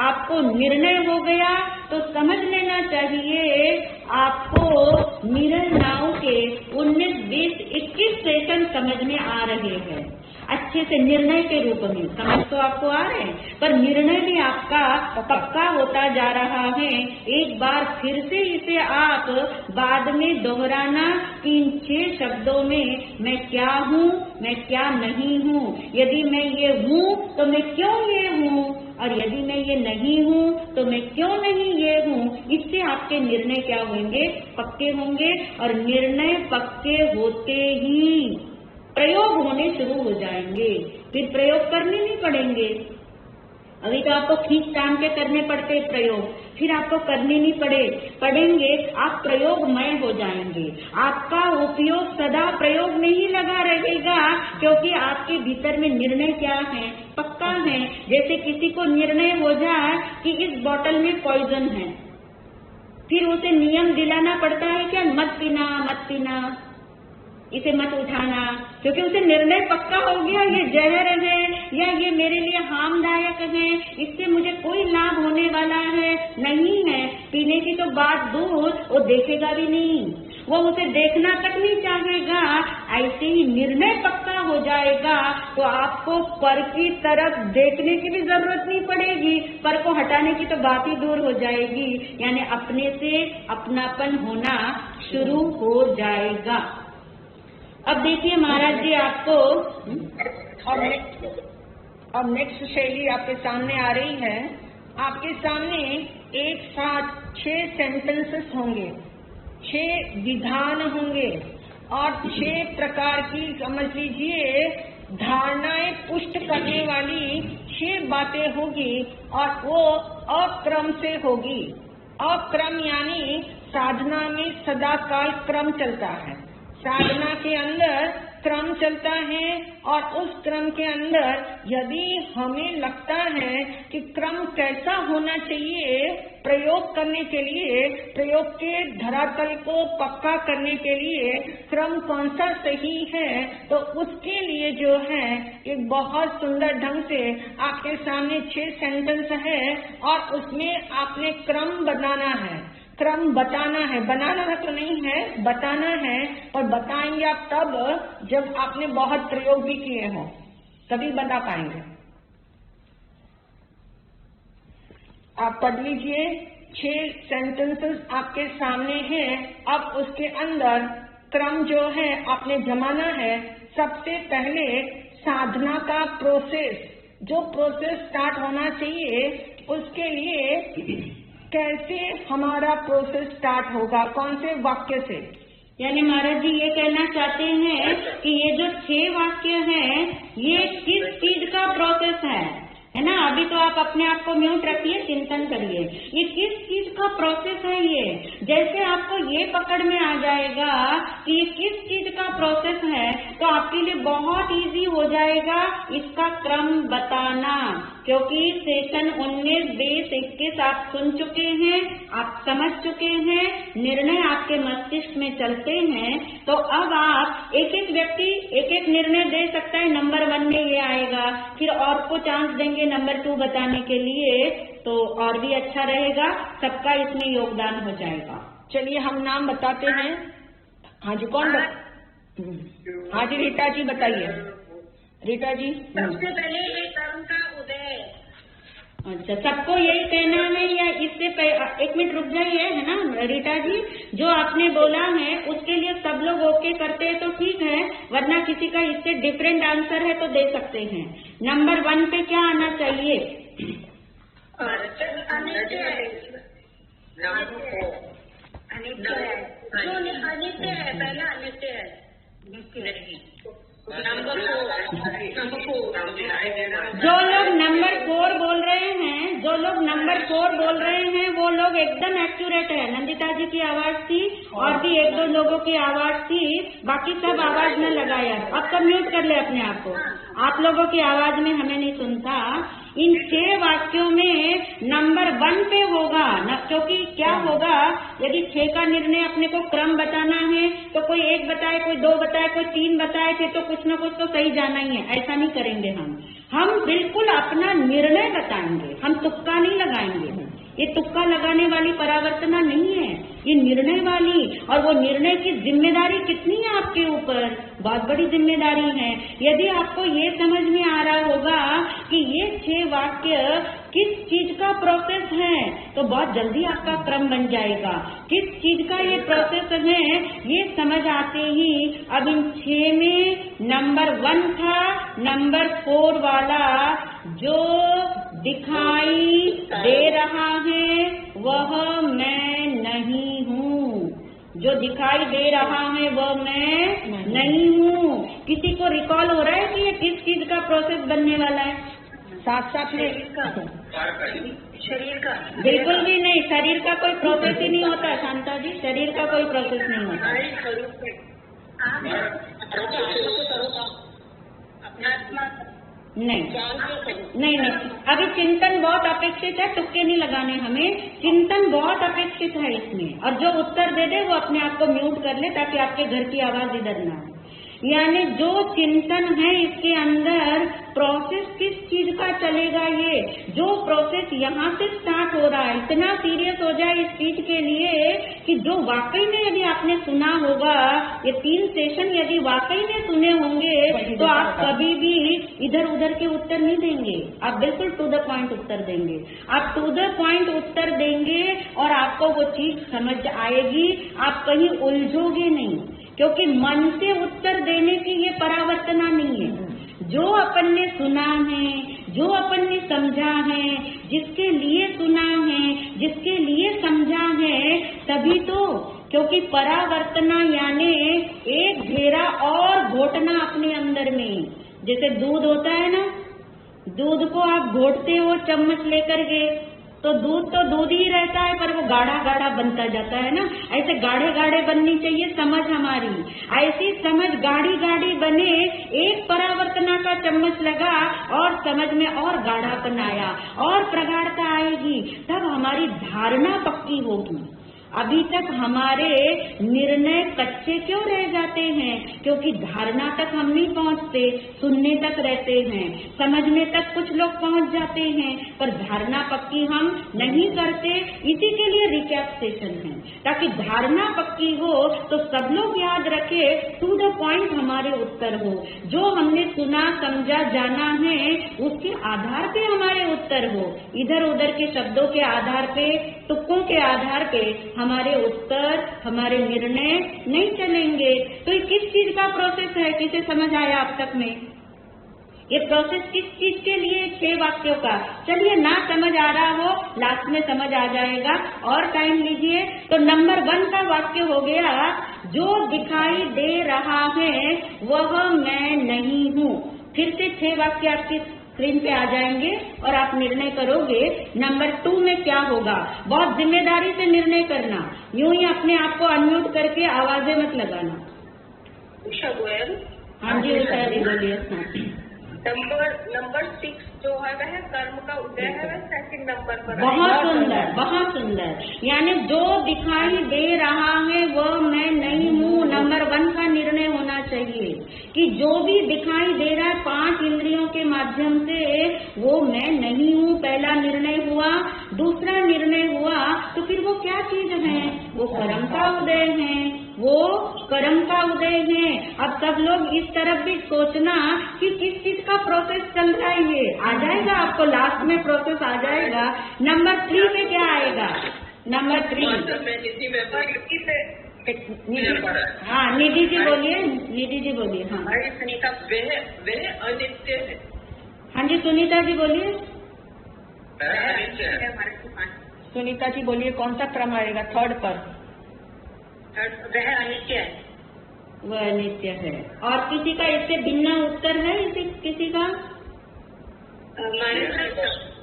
आपको निर्णय हो गया तो समझ लेना चाहिए आपको मिरर नाउ के 19, 20, 21 सेशन समझ में आ रहे हैं अच्छे से, निर्णय के रूप में समझ तो आपको आ रहे हैं, पर निर्णय भी आपका पक्का होता जा रहा है। एक बार फिर से इसे आप बाद में दोहराना कि इन 6 शब्दों में मैं क्या हूँ, मैं क्या नहीं हूँ। यदि मैं ये हूँ तो मैं क्यों ये हूँ, और यदि मैं ये नहीं हूँ तो मैं क्यों नहीं ये हूँ। इससे आपके निर्णय क्या होंगे? पक्के होंगे, और निर्णय पक्के होते ही प्रयोग होने शुरू हो जाएंगे। फिर प्रयोग करने नहीं पड़ेंगे। अभी तो आपको खींच तान के करने पड़ते प्रयोग, फिर आपको करने नहीं पड़ेंगे। आप प्रयोगमय हो जाएंगे। आपका उपयोग सदा प्रयोग में ही लगा रहेगा, क्योंकि आपके भीतर में निर्णय क्या है? पक्का है। जैसे किसी को निर्णय हो जाए कि इस बोतल में पॉइजन है, फिर उसे नियम दिलाना पड़ता है क्या? मत पीना, मत पीना, इसे मत उठाना, क्योंकि उसे निर्णय पक्का हो गया ये जहर है या ये मेरे लिए हार्मदायक है, इससे मुझे कोई लाभ होने वाला है नहीं है। पीने की तो बात दूर, वो देखेगा भी नहीं, वो उसे देखना तक नहीं चाहेगा। ऐसे ही निर्णय पक्का हो जाएगा तो आपको पर की तरफ देखने की भी जरूरत नहीं पड़ेगी, पर को हटाने की तो बात ही दूर हो जाएगी। यानी अपने से अपनापन होना शुरू हो जाएगा। अब देखिए महाराज जी आपको अब नेक्स्ट शैली आपके सामने आ रही है। आपके सामने एक साथ 6 सेंटेंसेस होंगे, 6 विधान होंगे, और 6 प्रकार की समझ लीजिए धारणाएं पुष्ट करने वाली 6 बातें होगी, और वो अक्रम से होगी। अक्रम यानी साधना में सदा काल क्रम चलता है, साधना के अंदर क्रम चलता है, और उस क्रम के अंदर यदि हमें लगता है कि क्रम कैसा होना चाहिए प्रयोग करने के लिए, प्रयोग के धरातल को पक्का करने के लिए क्रम कौन सा सही है, तो उसके लिए जो है एक बहुत सुंदर ढंग से आपके सामने 6 सेंटेंस है, और उसमें आपने क्रम बनाना है, क्रम बताना है। बनाना तो नहीं है, बताना है, और बताएंगे आप तब जब आपने बहुत प्रयोग भी किए हों, तभी बता पाएंगे। आप पढ़ लीजिए, 6 सेंटेंसेस आपके सामने हैं। अब उसके अंदर क्रम जो है आपने जमाना है। सबसे पहले साधना का प्रोसेस, जो प्रोसेस स्टार्ट होना चाहिए, उसके लिए कैसे हमारा प्रोसेस स्टार्ट होगा, कौन से वाक्य से? यानी महाराज जी ये कहना चाहते हैं कि ये जो 6 वाक्य हैं ये किस चीज का प्रोसेस है ना? अभी तो आप अपने आप को म्यूट रखिए, चिंतन करिए, ये किस चीज का प्रोसेस है। ये जैसे आपको ये पकड़ में आ जाएगा कि ये किस चीज का प्रोसेस है, तो आपके लिए बहुत इजी हो जाएगा इसका क्रम बताना, क्योंकि सेशन 19, 20, 21 आप सुन चुके हैं, आप समझ चुके हैं, निर्णय आपके मस्तिष्क में चलते हैं। तो अब आप एक एक व्यक्ति एक एक निर्णय दे सकता है। नंबर 1 में ये आएगा, फिर और को चांस देंगे नंबर 2 बताने के लिए, तो और भी अच्छा रहेगा, सबका इसमें योगदान हो जाएगा। चलिए हम नाम बताते हैं। हाँ जी, कौन हाँ जी, रीता जी बताइए। रीता जी, सबसे पहले ये कर्म का उदय। अच्छा, सबको यही कहना है या इससे एक मिनट रुक जाइए, है ना रीटा जी? जो आपने बोला है उसके लिए सब लोग ओके करते हैं तो ठीक है, वरना किसी का इससे डिफरेंट आंसर है तो दे सकते हैं। नंबर 1 पे क्या आना चाहिए? अनित्य है, नंबर 4 अनित्य है, पहला अनित्य है। नहीं। नंबर 4 दिखाई देना। जो लोग नंबर 4 बोल रहे हैं, जो लोग नंबर 4 बोल रहे हैं वो लोग एकदम एक्यूरेट है। नंदिता जी की आवाज थी और भी 1-2 लोगों की आवाज थी, बाकी सब आवाज में लगाया। अब तो म्यूट कर ले अपने आप को, आप लोगों की आवाज में हमें नहीं सुनता। इन 6 वाक्यों में नंबर 1 पे होगा न, क्योंकि क्या होगा, यदि 6 का निर्णय अपने को क्रम बताना है तो कोई 1 बताए, कोई 2 बताए, कोई 3 बताए, फिर तो कुछ न कुछ तो सही जाना ही है। ऐसा नहीं करेंगे हम बिल्कुल अपना निर्णय बताएंगे, हम तुक्का नहीं लगाएंगे। ये तुक्का लगाने वाली परावर्तना नहीं है, ये निर्णय वाली। और वो निर्णय की जिम्मेदारी कितनी है आपके ऊपर, बहुत बड़ी जिम्मेदारी है। यदि आपको ये समझ में आ रहा होगा कि ये 6 वाक्य किस चीज का प्रोसेस है, तो बहुत जल्दी आपका क्रम बन जाएगा। किस चीज का ये प्रोसेस है ये समझ आते ही अब इन 6 में नंबर 1 था, नंबर 4 वाला जो दिखाई दे रहा है वह मैं नहीं हूँ। जो दिखाई दे रहा है वह मैं नहीं हूँ। किसी को रिकॉल हो रहा है कि ये किस चीज का प्रोसेस बनने वाला है? साथ में शरीर का बिल्कुल भी नहीं, शरीर का कोई प्रोसेस ही नहीं होता शांता जी, शरीर का कोई प्रोसेस नहीं होता। नहीं, अभी चिंतन बहुत अपेक्षित है, तुक्के नहीं लगाने हमें, चिंतन बहुत अपेक्षित है इसमें। और जो उत्तर दे दे वो अपने आप को म्यूट कर ले ताकि आपके घर की आवाज इधर ना आए। यानी जो चिंतन है इसके अंदर प्रोसेस किस चीज का चलेगा, ये जो प्रोसेस यहाँ से स्टार्ट हो रहा है, इतना सीरियस हो जाए इस चीज के लिए कि जो वाकई में यदि आपने सुना होगा, ये 3 सेशन यदि वाकई में सुने होंगे तो आप कभी भी इधर उधर के उत्तर नहीं देंगे, आप बिल्कुल टू द पॉइंट उत्तर देंगे। आप टू द पॉइंट उत्तर देंगे और आपको वो चीज समझ आएगी, आप कहीं उलझोगे नहीं, क्योंकि मन से उत्तर देने की ये परावर्तना नहीं है। जो अपन ने सुना है, जो अपन ने समझा है, जिसके लिए सुना है, जिसके लिए समझा है, तभी तो, क्योंकि परावर्तना यानी एक घेरा और घोटना अपने अंदर में। जैसे दूध होता है ना, दूध को आप घोटते हो चम्मच लेकर के, तो दूध ही रहता है पर वो गाढ़ा गाढ़ा बनता जाता है ना। ऐसे गाढ़े गाढ़े बननी चाहिए समझ हमारी, ऐसी समझ गाढ़ी गाढ़ी बने। एक परावर्तना का चम्मच लगा और समझ में और गाढ़ापन आया और प्रगाढ़ता आएगी, तब हमारी धारणा पक्की होगी। अभी तक हमारे निर्णय कच्चे क्यों रह जाते हैं? क्योंकि धारणा तक हम नहीं पहुंचते, सुनने तक रहते हैं, समझने तक कुछ लोग पहुंच जाते हैं, पर धारणा पक्की हम नहीं करते। इसी के लिए रिकैप सेशन है, ताकि धारणा पक्की हो तो सब लोग याद रखे, टू द पॉइंट हमारे उत्तर हो। जो हमने सुना, समझा, जाना है, उसके आधार पे हमारे उत्तर हो। इधर उधर के शब्दों के आधार पे, तुक्कों के आधार पे हमारे उत्तर, हमारे निर्णय नहीं चलेंगे। तो ये किस चीज का प्रोसेस है, किसे समझ आया अब तक में? ये प्रोसेस किस चीज के लिए? 6 वाक्यों का। चलिए, ना समझ आ रहा हो, लास्ट में समझ आ जाएगा, और टाइम लीजिए। तो नंबर 1 का वाक्य हो गया, जो दिखाई दे रहा है वह मैं नहीं हूँ। फिर से 6 वाक्य आपकी स्क्रीन पे आ जाएंगे और आप निर्णय करोगे नंबर 2 में क्या होगा। बहुत जिम्मेदारी से निर्णय करना, यूं ही अपने आप को अनम्यूट करके आवाजें मत लगाना। उषा गोयल। हाँ जी उषा जी बोलिए। नंबर 6 जो है वह कर्म का उदय है, वह सेकंड नंबर पर। बहुत सुंदर, बहुत सुंदर। यानी जो दिखाई दे रहा है वह मैं नहीं हूँ, नंबर 1 का निर्णय होना चाहिए कि जो भी दिखाई दे रहा है 5 इंद्रियों के माध्यम से, वो मैं नहीं हूँ, पहला निर्णय हुआ। दूसरा निर्णय हुआ तो फिर वो क्या चीज है? वो कर्म का उदय है, वो कर्म का उदय है। अब सब लोग इस तरफ भी सोचना कि किस चीज का प्रोसेस चल रहा है, ये आ जाएगा आपको, लास्ट में प्रोसेस आ जाएगा। नंबर 3 में क्या आएगा? नंबर 3 हाँ निधि जी बोलिए, निधि जी बोलिए। हाँ सुनीता, वह अनित्य है। हाँ जी सुनीता जी बोलिए। सुनीता जी बोलिए, कौन सा क्रम आएगा? 3rd पर। वह अनित्य है। वह अनित्य है। और किसी का इससे भिन्न उत्तर है किसी का?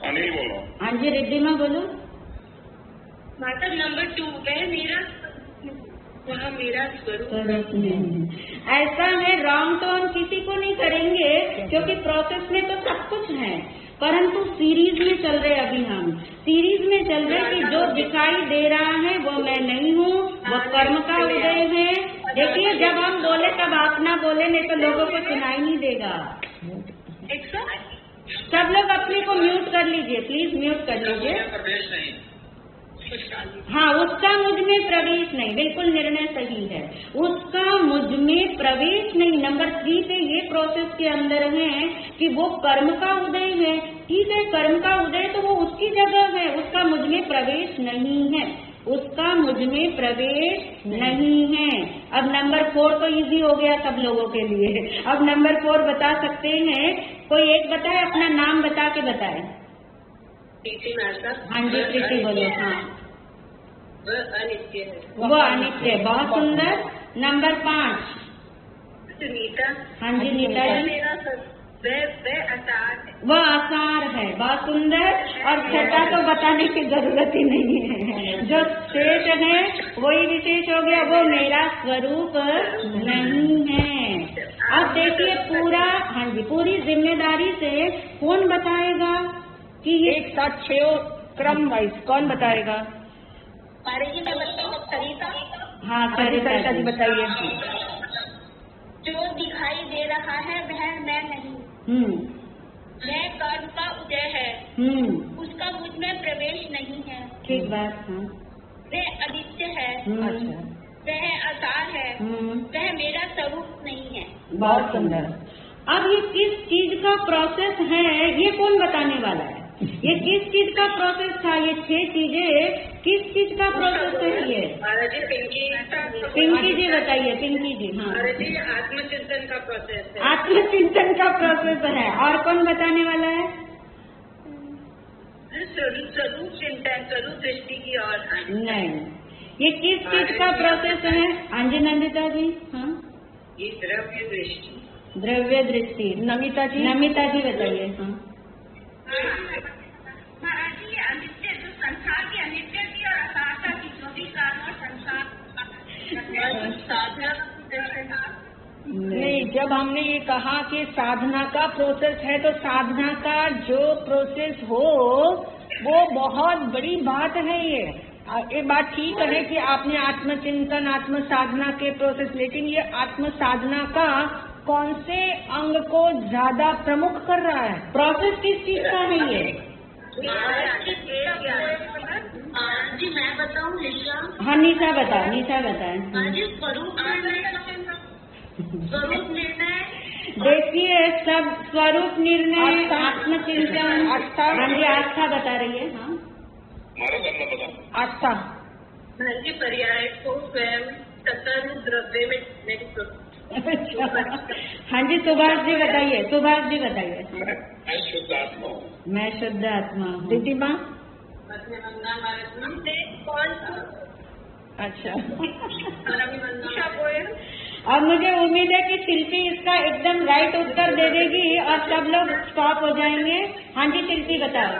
अनिल बोलो। हाँ जी रिद्धिमा बोलो। माता नंबर 2 वह मेरा स्वरूप ऐसा है, रॉन्ग तो हम किसी को नहीं करेंगे क्योंकि प्रोसेस में तो सब कुछ है, परंतु सीरीज में चल रहे अभी हम सीरीज में चल रहे कि जो दिखाई दे रहा है वो मैं नहीं हूँ, वो कर्म का उदय है। देखिए जब हम बोले तब आप ना बोले, नहीं तो लोगों को सुनाई नहीं देगा। सब लोग अपने को म्यूट कर लीजिए, प्लीज म्यूट कर लीजिए। प्रवेश नहीं। हाँ, उसका मुझ में प्रवेश नहीं, बिल्कुल निर्णय सही है, उसका मुझ में प्रवेश नहीं। नंबर 3 पे ये प्रोसेस के अंदर है कि वो कर्म का उदय है। ठीक है, कर्म का उदय तो वो उसकी जगह है, उसका मुझ में प्रवेश नहीं है, उसका मुझ में प्रवेश नहीं है। अब नंबर 4 तो इजी हो गया सब लोगों के लिए। अब नंबर 4 बता सकते हैं, कोई एक बताए, अपना नाम बता के बताए। हाँ जी प्रीति बोलो। हाँ, वह अनित्य है। वो अनित्य, बहुत सुंदर। नंबर 5 नीता। हाँ जी नीता जी। वह आसार है। वह आसार है, बहुत सुंदर। और छठा तो बताने की जरूरत ही नहीं है, जो शेष है वही विशेष हो गया, वो मेरा स्वरूप नहीं है। अब देखिए पूरा, हाँ जी पूरी जिम्मेदारी से कौन बताएगा कि ये एक साथ 6 क्रम वाइज कौन बताएगा? सरिता। हाँ सरिता जी बताइए। जो दिखाई दे रहा है वह मैं नहीं, वह कर्म का उदय है, उसका मुझ में प्रवेश नहीं है। ठीक बात। हाँ, वह अनित्य है, अच्छा, वह आसार है, वह मेरा स्वरूप नहीं है। बहुत सुंदर। अब ये किस चीज का प्रोसेस है, ये कौन बताने वाला है? ये किस चीज का प्रोसेस था? ये 6 चीजें किस चीज का प्रोसेस है ये? पिंकी जी बताइए, पिंकी जी। हाँ, आत्मचिंतन का प्रोसेस है। आत्मचिंतन का प्रोसेस है। और कौन बताने वाला है? स्वरूप चिंतन, स्वरूप दृष्टि की ओर। नहीं, ये किस चीज का प्रोसेस है? हाँ जी नंदिता जी। हाँ, ये द्रव्य दृष्टि। द्रव्य दृष्टि। नमिता जी। नमिता जी बताइए। हाँ, महाराज जी ये अनित्य, जो संसार की अनित्य की और असारता की, जो भी कारण और संसार साधना नहीं, जब हमने ये कहा कि साधना का प्रोसेस है तो साधना का जो प्रोसेस हो वो बहुत बड़ी बात है। ये बात ठीक है कि आपने आत्मचिंतन, आत्म साधना के प्रोसेस, लेकिन ये आत्म साधना का कौन से अंग को ज्यादा प्रमुख कर रहा है? प्रोसेस किस चीज का है ये? जी मैं बताऊँ निशा? हाँ निशा बताओ, निशा बताए। स्वरूप निर्णय। देखिए सब स्वरूप निर्णय, आत्मचिंतन। हाँ जी आस्था बता रही है। हाँ, आस्था। जी पर्याय को स्वयं सत्तारूप द्रव्य में हाँ जी सुभाष जी बताइए, सुभाष जी बताइए। मैं शुद्ध आत्मा हूँ। मैं शुद्ध आत्मा हूँ। दीदी माँ। कौन? अच्छा। अब मुझे उम्मीद है कि शिल्पी इसका एकदम राइट उत्तर दे देगी और सब लोग स्टॉप हो जाएंगे। हाँ जी शिल्पी बताओ।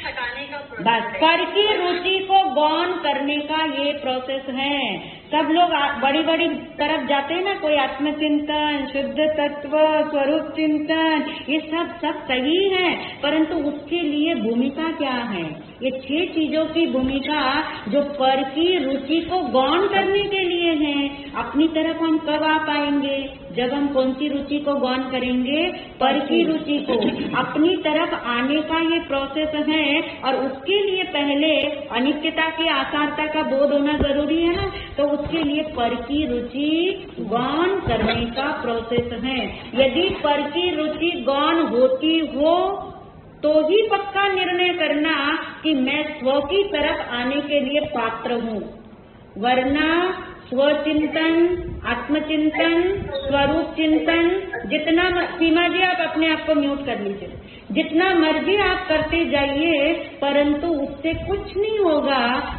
हटाने का बस पर की रुचि को गौण करने का ये प्रोसेस है। सब लोग बड़ी बड़ी तरफ जाते हैं ना, कोई आत्मचिंतन, शुद्ध तत्व, स्वरूप चिंतन, ये सब सही है, परंतु उसके लिए भूमिका क्या है? ये 6 चीजों की भूमिका जो पर की रुचि को गौण करने के लिए है। अपनी तरफ हम कब आ पाएंगे? जब हम कौन सी रुचि को गौण करेंगे? पर की रुचि को। अपनी तरफ आने का ये प्रोसेस है और उसके लिए पहले अनित्यता की आसारता का बोध होना जरूरी है ना, तो उसके लिए पर की रुचि गौण करने का प्रोसेस है। यदि पर की रुचि गौण होती हो तो ही पक्का निर्णय करना कि मैं स्व की तरफ आने के लिए पात्र हूँ, वरना स्वचिंतन, आत्मचिंतन, स्वरूप चिंतन जितना। सीमा जी आप अपने आप को म्यूट कर लीजिए। जितना मर्जी आप करते जाइए, परंतु उससे कुछ नहीं होगा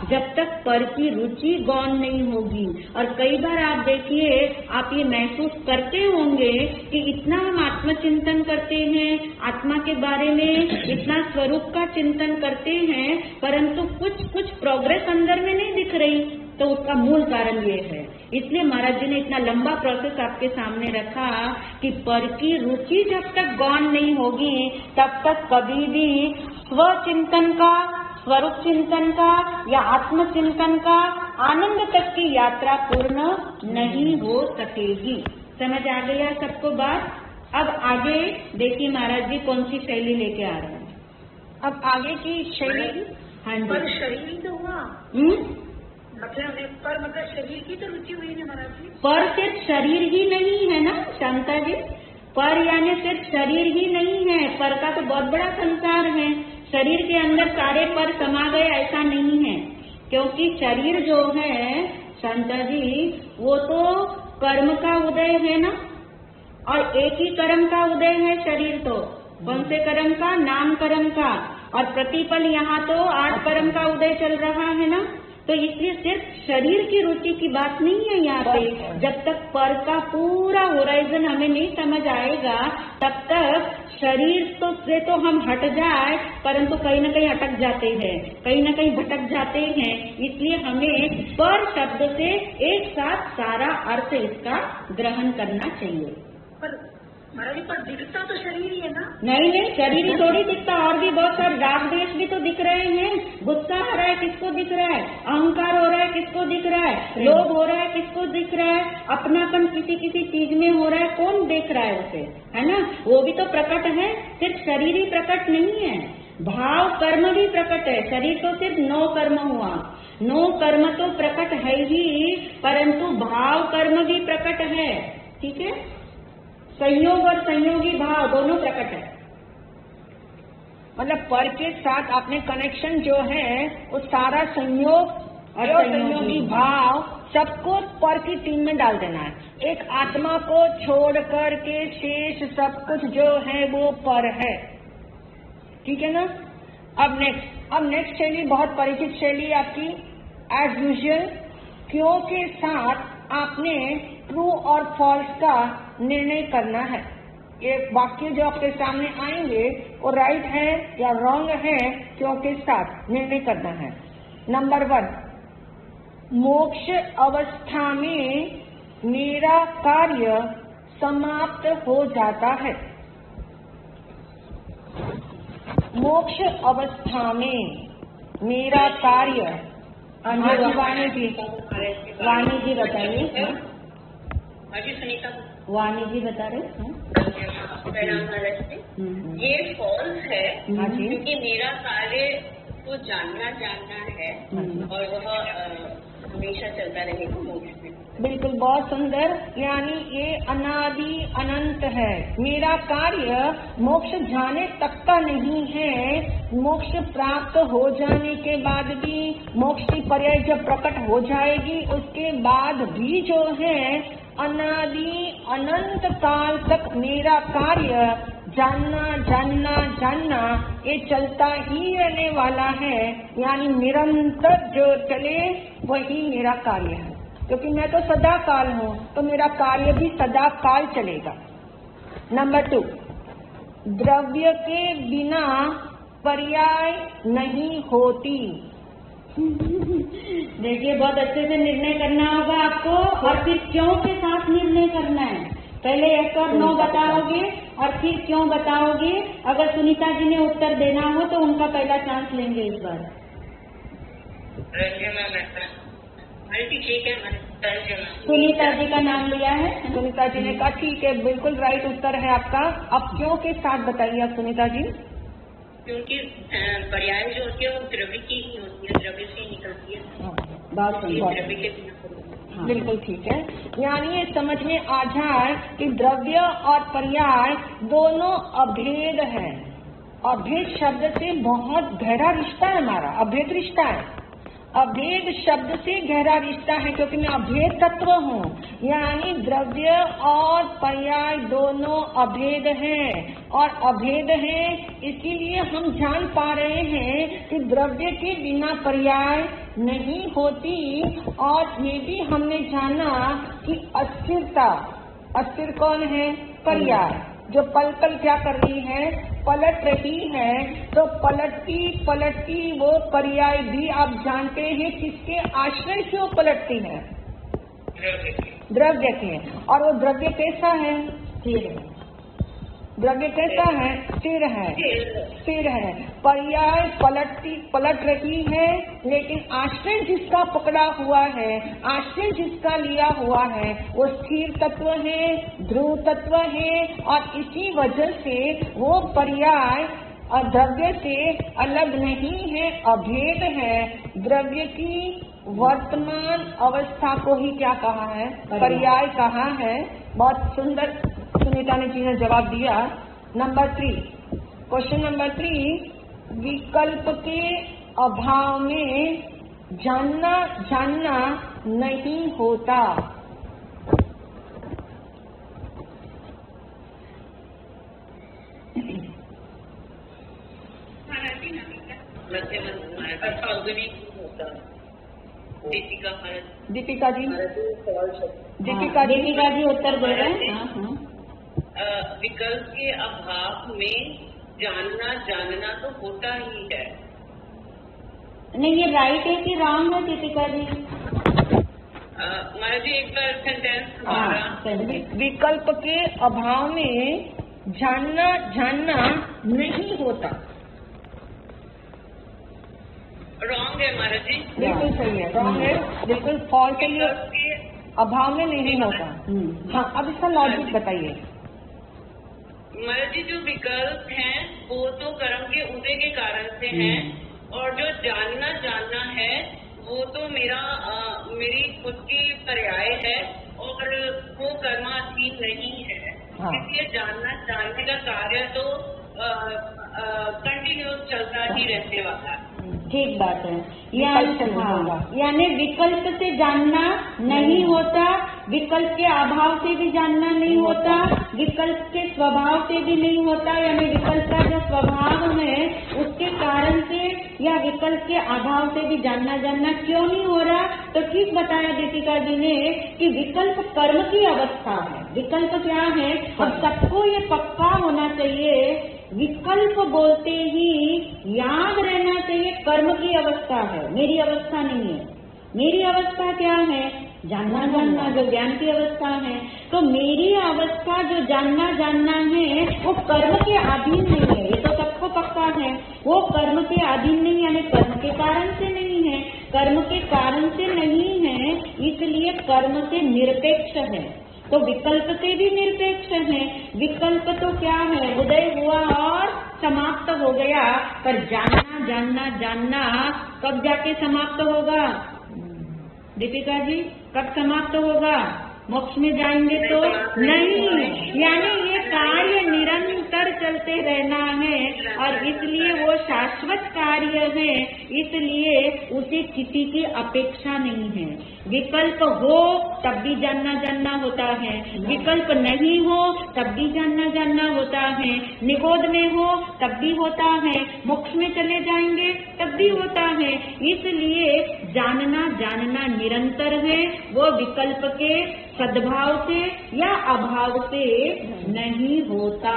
जब तक पर की रुचि गौण नहीं होगी। और कई बार आप देखिए, आप ये महसूस करते होंगे कि इतना हम आत्मचिंतन करते हैं, आत्मा के बारे में इतना स्वरूप का चिंतन करते हैं, परंतु कुछ प्रोग्रेस अंदर में नहीं दिख रही। तो उसका मूल कारण ये है। इसलिए महाराज जी ने इतना लंबा प्रोसेस आपके सामने रखा कि पर की रुचि जब तक गौण नहीं होगी, तब तक कभी भी स्वचिंतन का, स्वरूप चिंतन का या आत्मचिंतन का आनंद तक की यात्रा पूर्ण नहीं हो सकेगी। समझ आ गया सबको बात? अब आगे देखिए महाराज जी कौन सी शैली लेके आ रहे हैं। अब आगे की शैली, हाँ जी, पर शरीर तो हुआ, मतलब शरीर की तो रुचि हुई ना महाराज जी। पर सिर्फ शरीर ही नहीं है ना शांता जी, पर यानी सिर्फ शरीर ही नहीं है, पर का तो बहुत बड़ा संसार है। शरीर के अंदर सारे पर समा गए ऐसा नहीं है, क्योंकि शरीर जो है शांता जी वो तो कर्म का उदय है ना, और एक ही कर्म का उदय है शरीर तो। कौन से कर्म का? नाम कर्म का। और प्रतिपल यहाँ तो 8 कर्म का उदय चल रहा है ना। तो इसलिए सिर्फ शरीर की रुचि की बात नहीं है यहाँ पे। जब तक पर का पूरा होराइजन हमें नहीं समझ आएगा, तब तक शरीर तो से तो हम हट जाए, परंतु कहीं न कहीं अटक जाते हैं, कहीं न कहीं भटक जाते हैं। इसलिए हमें पर शब्द से एक साथ सारा अर्थ इसका ग्रहण करना चाहिए। महाराज पर दिखता तो शरीर ही है ना? नहीं, शरीर ही थोड़ी दिखता, और भी बहुत सारे राग द्वेष भी तो दिख रहे हैं। गुस्सा हो रहा है, किसको दिख रहा है? अहंकार हो रहा है, किसको दिख रहा है? लोभ हो रहा है, किसको दिख रहा है? अपनापन किसी चीज में हो रहा है, कौन देख रहा है उसे, है ना? वो भी तो प्रकट है, सिर्फ शरीर ही प्रकट नहीं है, भाव कर्म भी प्रकट है। शरीर तो सिर्फ 9 कर्म हुआ, 9 कर्म तो प्रकट है ही, परंतु भाव कर्म भी प्रकट है। ठीक है, संयोग और संयोगी भाव दोनों प्रकट है। मतलब पर के साथ आपने कनेक्शन जो है वो सारा संयोग और संयोगी भाव सबको पर की टीम में डाल देना है। एक आत्मा को छोड़ कर के शेष सब कुछ जो है वो पर है। ठीक है ना? अब नेक्स्ट शैली बहुत परिचित शैली आपकी, एज यूजुअल क्यों के साथ आपने ट्रू और फॉल्स का निर्णय करना है। एक वाक्य जो आपके सामने आएंगे वो राइट है या रॉन्ग है, क्यों के साथ निर्णय करना है। नंबर 1, मोक्ष अवस्था में मेरा कार्य समाप्त हो जाता है। मोक्ष अवस्था में मेरा कार्य, वाणी जी बताइए। सुनीता वाणी जी बता रहे ये फॉल्स है, क्योंकि मेरा कार्य को जानना है और वह हमेशा चलता रहेगा मोक्ष में। बिल्कुल, बहुत सुंदर। यानी ये अनादि अनंत है। मेरा कार्य मोक्ष जाने तक का नहीं है। मोक्ष प्राप्त हो जाने के बाद भी, मोक्ष की पर्याय जब प्रकट हो जाएगी, उसके बाद भी जो है अनादि अनंत काल तक मेरा कार्य जानना ये चलता ही रहने वाला है। यानी निरंतर जो चले वही मेरा कार्य है, क्योंकि मैं तो सदा काल हूँ, तो मेरा कार्य भी सदा काल चलेगा। नंबर 2, द्रव्य के बिना पर्याय नहीं होती। देखिए, बहुत अच्छे से निर्णय करना होगा आपको, और फिर क्यों के साथ निर्णय करना है। पहले yes और no बताओगे और फिर क्यों बताओगे। अगर सुनीता जी ने उत्तर देना हो तो उनका पहला चांस लेंगे इस बार। ठीक है, सुनीता जी का नाम लिया है। सुनीता जी ने कहा ठीक है, बिल्कुल राइट उत्तर है आपका। अब क्यों के साथ बताइए आप सुनीता जी। क्योंकि पर्याय जो होती है वो द्रव्य की ही होती है, द्रव्य से निकलती है। द्रव्य के बिना बिल्कुल ठीक है। यानी ये समझ में आ जाए कि द्रव्य और पर्याय दोनों अभेद है। अभेद शब्द से बहुत गहरा रिश्ता है हमारा, अभेद रिश्ता है। अभेद शब्द से गहरा रिश्ता है, क्योंकि मैं अभेद तत्व हूँ, यानी द्रव्य और पर्याय दोनों अभेद हैं और अभेद हैं, इसीलिए हम जान पा रहे हैं कि द्रव्य के बिना पर्याय नहीं होती। और ये भी हमने जाना कि अस्थिरता, अस्थिर कौन है? पर्याय। जो पल पल क्या कर रही है? पलट रही है। तो पलटती पलटती वो पर्याय भी आप जानते हैं किसके आश्रय से वो पलटती है? द्रव्य के। और वो द्रव्य कैसा है? स्थिर है। द्रव्य कैसा है? स्थिर है। स्थिर है। पर्याय पलट रही है, लेकिन आश्रय जिसका पकड़ा हुआ है, आश्रय जिसका लिया हुआ है, वो स्थिर तत्व है, ध्रुव तत्व है। और इसी वजह से वो पर्याय द्रव्य से अलग नहीं है, अभेद है। द्रव्य की वर्तमान अवस्था को ही क्या कहा है? पर्याय कहा है। बहुत सुंदर सुनीता जी ने जवाब दिया। नंबर 3, क्वेश्चन नंबर 3, विकल्प के अभाव में जानना नहीं होता। दीपिका जी उत्तर दे रहे हैं। विकल्प के अभाव में जानना तो होता ही है। नहीं, ये राइट है कि रॉन्ग है दीपिका जी? महाराज जी एक बार सेंटेंस। विकल्प के अभाव में जानना नहीं होता। रॉन्ग है महाराज जी। बिल्कुल सही है, रॉन्ग है, बिल्कुल फॉल्स है। ये अभाव में नहीं होता। हाँ, अब इसका लॉजिक बताइए। महाराज जी जो विकल्प हैं वो तो कर्म के उदय के कारण से हैं, और जो जानना है वो तो मेरी खुद की पर्याय है, और वो कर्माधीन नहीं है। हाँ। इसलिए जानने का कार्य तो कंटिन्यूस चलता ही रहने वाला है। ठीक बात है। यानी विकल्प से जानना नहीं होता, विकल्प के अभाव से भी जानना नहीं होता, विकल्प के स्वभाव से भी नहीं होता। यानी विकल्प का जो स्वभाव है उसके कारण से या विकल्प के अभाव से भी जानना क्यों नहीं हो रहा? तो ठीक बताया दीपिका जी ने कि विकल्प कर्म की अवस्था है। विकल्प क्या है? अब सबको ये पक्का होना चाहिए, विकल्प बोलते ही याद रहना चाहिए कर्म की अवस्था है, मेरी अवस्था नहीं है। मेरी अवस्था क्या है? जानना, जो ज्ञान की अवस्था है। तो मेरी अवस्था जो जानना है वो कर्म के अधीन नहीं है, ये तो सबको पक्का है। वो कर्म के अधीन नहीं, यानी कर्म के कारण से नहीं है। कर्म के कारण से नहीं है, इसलिए कर्म से निरपेक्ष है। तो विकल्प से भी निरपेक्ष है। विकल्प तो क्या है? उदय हुआ और समाप्त हो गया, पर जानना कब जाके समाप्त होगा? दीपिका जी, कब समाप्त होगा? मोक्ष में जाएंगे तो नहीं। यानी ये कार्य निरंतर चलते रहना है, और इसलिए वो शाश्वत कार्य है, इसलिए उसे किसी की अपेक्षा नहीं है। विकल्प हो तब भी जानना होता है, विकल्प नहीं हो तब भी जानना होता है, निगोद में हो तब भी होता है, मोक्ष में चले जाएंगे तब भी होता है। इसलिए जानना निरंतर है, वो विकल्प के सद्भाव से या अभाव से नहीं होता।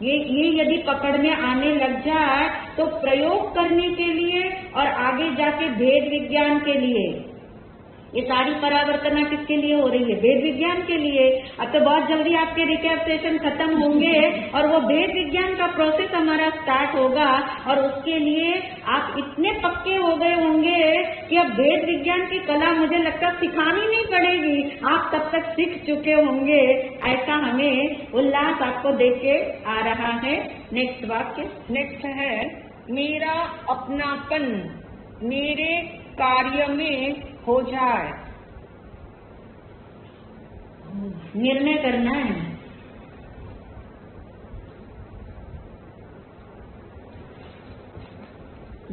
ये यदि पकड़ में आने लग जाए तो प्रयोग करने के लिए और आगे जाके भेद विज्ञान के लिए, ये सारी परावर्तना किसके लिए हो रही है? वेद विज्ञान के लिए। अब तो बहुत जल्दी आपके रिकैप सेशन खत्म होंगे और वो वेद विज्ञान का प्रोसेस हमारा स्टार्ट होगा, और उसके लिए आप इतने पक्के हो गए होंगे कि अब वेद विज्ञान की कला मुझे लगता सिखानी नहीं पड़ेगी, आप तब तक सीख चुके होंगे। ऐसा हमें उल्लास आपको देख के आ रहा है। नेक्स्ट वाक्य, नेक्स्ट है, मेरा अपनापन मेरे कार्य में हो जाए। निर्णय करना है।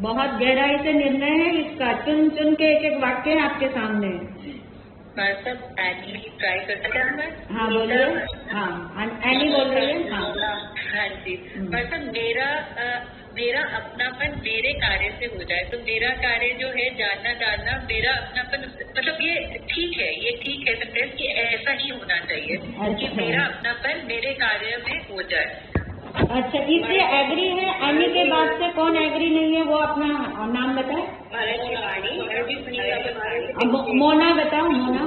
बहुत गहराई से निर्णय है इसका, चुन चुन के एक एक वाक्य आपके सामने। सब एनी ट्राई करते हैं मैं। हाँ बोलिए। हाँ एनी बोल रही है। हाँ जी। मतलब मेरा अपनापन मेरे कार्य से हो जाए, तो मेरा कार्य जो है जानना जानना, मेरा अपनापन मतलब ये ठीक है सेंटेंस कि ऐसा ही होना चाहिए कि मेरा अपनापन मेरे कार्य में हो जाए। अच्छा, इससे एग्री है। एनी के बाद से कौन एग्री नहीं है वो अपना नाम बताए। मोना बताओ। मोना।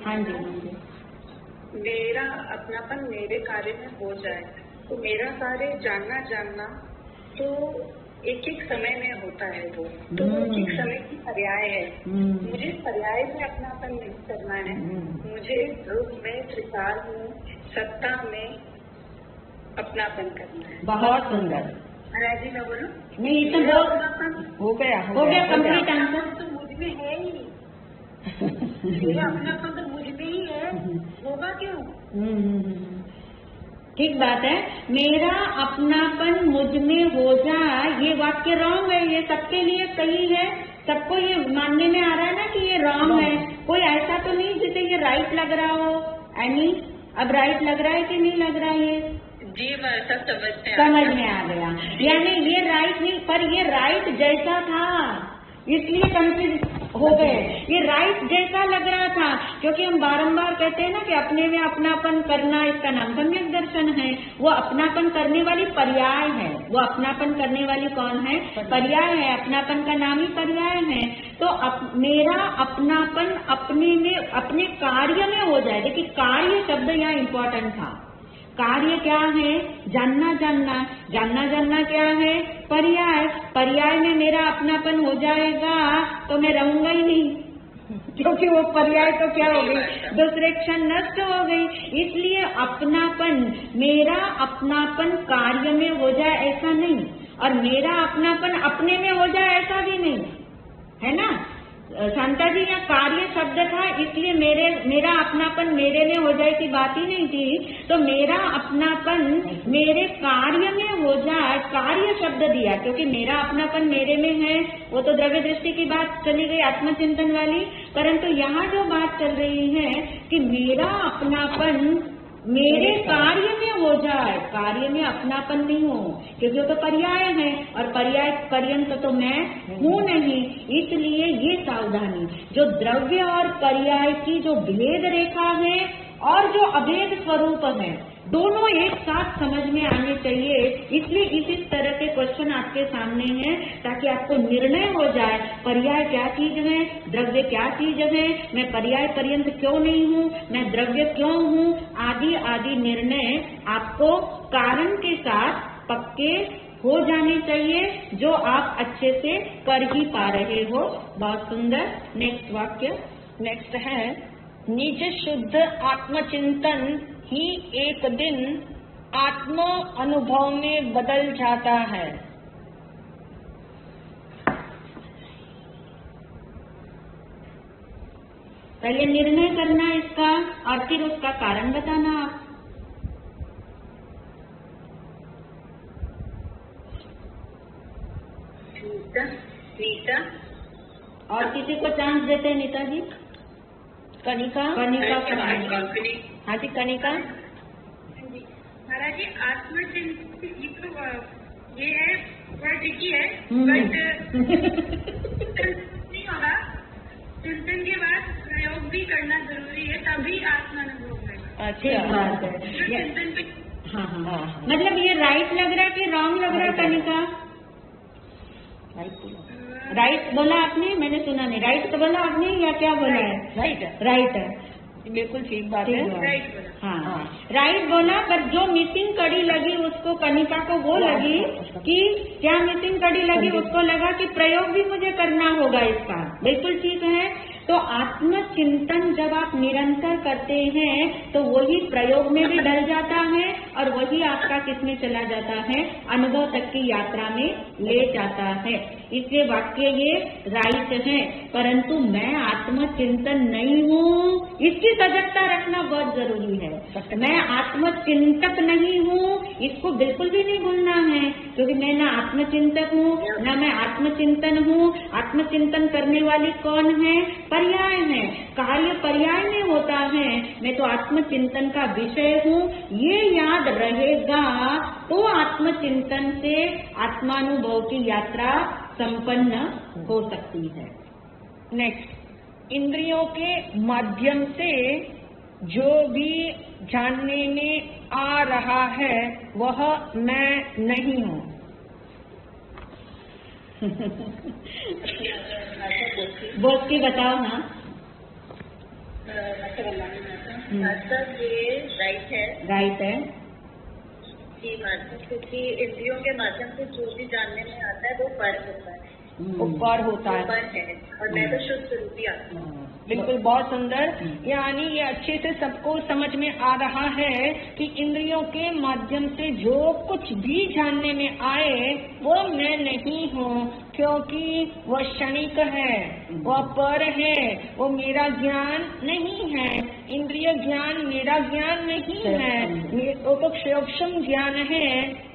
हाँ जी। मेरा अपनापन मेरे कार्य में हो जाए, तो मेरा कार्य जानना तो एक एक समय में होता है वो, तो एक समय की पर्याय है। मुझे पर्याय में अपनापन नहीं करना है, मुझे रूप में, त्रिकाल में, सत्ता में अपनापन करना है। बहुत सुंदर। महाराज जी मैं बोलूं? नहीं तो हो गया कंप्लीट आंसर। तो मुझ में है ही, मेरा अपनापन तो मुझ में ही है, होगा क्यों? ठीक बात है। मेरा अपनापन मुझ में हो जाए, ये वाक्य रॉन्ग है, ये सबके लिए सही है, सबको ये मानने में आ रहा है ना कि ये रॉन्ग है। कोई ऐसा तो नहीं जिसे ये राइट लग रहा हो। एनी अब राइट लग रहा है कि नहीं लग रहा है? ये जी मैं सब समझ में आ गया। यानी ये राइट नहीं, पर ये राइट जैसा था इसलिए कंफ्यूज हो गए। ये राइट जैसा लग रहा था, क्योंकि हम बारंबार कहते हैं ना कि अपने में अपनापन करना, इसका नाम सम्यक दर्शन है। वो अपनापन करने वाली पर्याय है। वो अपनापन करने वाली कौन है? पर्याय है। अपनापन का नाम ही पर्याय है। तो मेरा अपनापन अपने में, अपने कार्य में हो जाए। देखिए कार्य शब्द यहाँ इम्पोर्टेंट था। कार्य क्या है? जानना जानना क्या है? पर्याय। पर्याय में मेरा अपनापन हो जाएगा तो मैं रहूंगा ही नहीं, क्योंकि वो पर्याय तो क्या हो गई, दूसरे क्षण नष्ट हो गई। इसलिए अपनापन, मेरा अपनापन कार्य में हो जाए ऐसा नहीं, और मेरा अपनापन अपने में हो जाए ऐसा भी नहीं, है ना शांता जी? यहाँ कार्य शब्द था, इसलिए मेरा अपनापन मेरे में हो जाए की बात ही नहीं थी। तो मेरा अपनापन मेरे कार्य में हो जाए, कार्य शब्द दिया, क्योंकि मेरा अपनापन मेरे में है। वो तो द्रव्य दृष्टि की बात चली गई, आत्मचिंतन वाली। परंतु यहाँ जो बात चल रही है कि मेरा अपनापन मेरे कार्य में हो जाए, कार्य में अपनापन नहीं हो, क्योंकि वो तो पर्याय है, और पर्याय पर्यंत तो मैं हूँ नहीं। इसलिए ये सावधानी, जो द्रव्य और पर्याय की जो भेद रेखा है और जो अभेद स्वरूप है, दोनों एक साथ समझ में आने चाहिए। इसलिए इस तरह के क्वेश्चन आपके सामने हैं, ताकि आपको निर्णय हो जाए पर्याय क्या चीज है, द्रव्य क्या चीज है, मैं पर्याय पर्यंत क्यों नहीं हूँ, मैं द्रव्य क्यों हूँ, आदि आदि निर्णय आपको कारण के साथ पक्के हो जाने चाहिए, जो आप अच्छे से कर ही पा रहे हो। बहुत सुंदर। नेक्स्ट वाक्य। नेक्स्ट है, निज शुद्ध आत्मचिंतन ही एक दिन आत्म अनुभव में बदल जाता है। पहले निर्णय करना इसका, और फिर उसका कारण बताना आप। नीता और किसी को चांस देते हैं नीता जी? कनिका। हाँ जी कनिका। महाराज जी आत्मचिंतन ये है, बड़ा ट्रिकी है, बट नहीं होगा। चिंतन के बाद प्रयोग भी करना जरूरी है, तभी आत्मानुभव होगा। अच्छा बात है। चिंतन पे हाँ। मतलब ये राइट लग रहा है कि रॉन्ग लग रहा है कनिका? राइट बोला आपने? मैंने सुना नहीं। राइट तो बोला आपने या क्या बोला है? राइट है, बिल्कुल ठीक बात है। हाँ राइट बोला, पर जो मिसिंग कड़ी लगी उसको, कनिका को वो लगी कि क्या मिसिंग कड़ी लगी, उसको लगा कि प्रयोग भी मुझे करना होगा इसका। बिल्कुल ठीक है। तो आत्मचिंतन जब आप निरंतर करते हैं तो वही प्रयोग में भी ढल जाता है, और वही आपका किसमें चला जाता है? अनुभव तक की यात्रा में ले जाता है। इसलिए वाक्य ये राइट है, परंतु मैं आत्मचिंतन नहीं हूँ, इसकी सजगता रखना बहुत जरूरी है। मैं आत्मचिंतक नहीं हूँ, इसको बिल्कुल भी नहीं भूलना है, क्योंकि मैं ना आत्मचिंतक हूँ ना मैं आत्मचिंतन हूँ। आत्मचिंतन करने वाली कौन है? पर्याय है, कार्य पर्याय में होता है। मैं तो आत्मचिंतन का विषय हूँ, ये याद रहेगा तो आत्मचिंतन से आत्मानुभव की यात्रा संपन्न हो सकती है। नेक्स्ट, इंद्रियों के माध्यम से जो भी जानने में आ रहा है वह मैं नहीं हूँ। बोल के बताओ ना। सर ये राइट है, राइट है कि क्योंकि इंद्रियों के माध्यम से जो भी जानने में आता है वो पर होता है, वो पर होता है, पर है, और मैं तो शुद्ध स्वरूपी आत्मा हूँ। बिल्कुल, बहुत सुंदर। यानी ये अच्छे से सबको समझ में आ रहा है कि इंद्रियों के माध्यम से जो कुछ भी जानने में आए वो मैं नहीं हूँ, क्योंकि वह क्षणिक है, वह पर है, वो मेरा ज्ञान नहीं है। इंद्रिय ज्ञान मेरा ज्ञान नहीं है, वो तो सूक्ष्म ज्ञान है,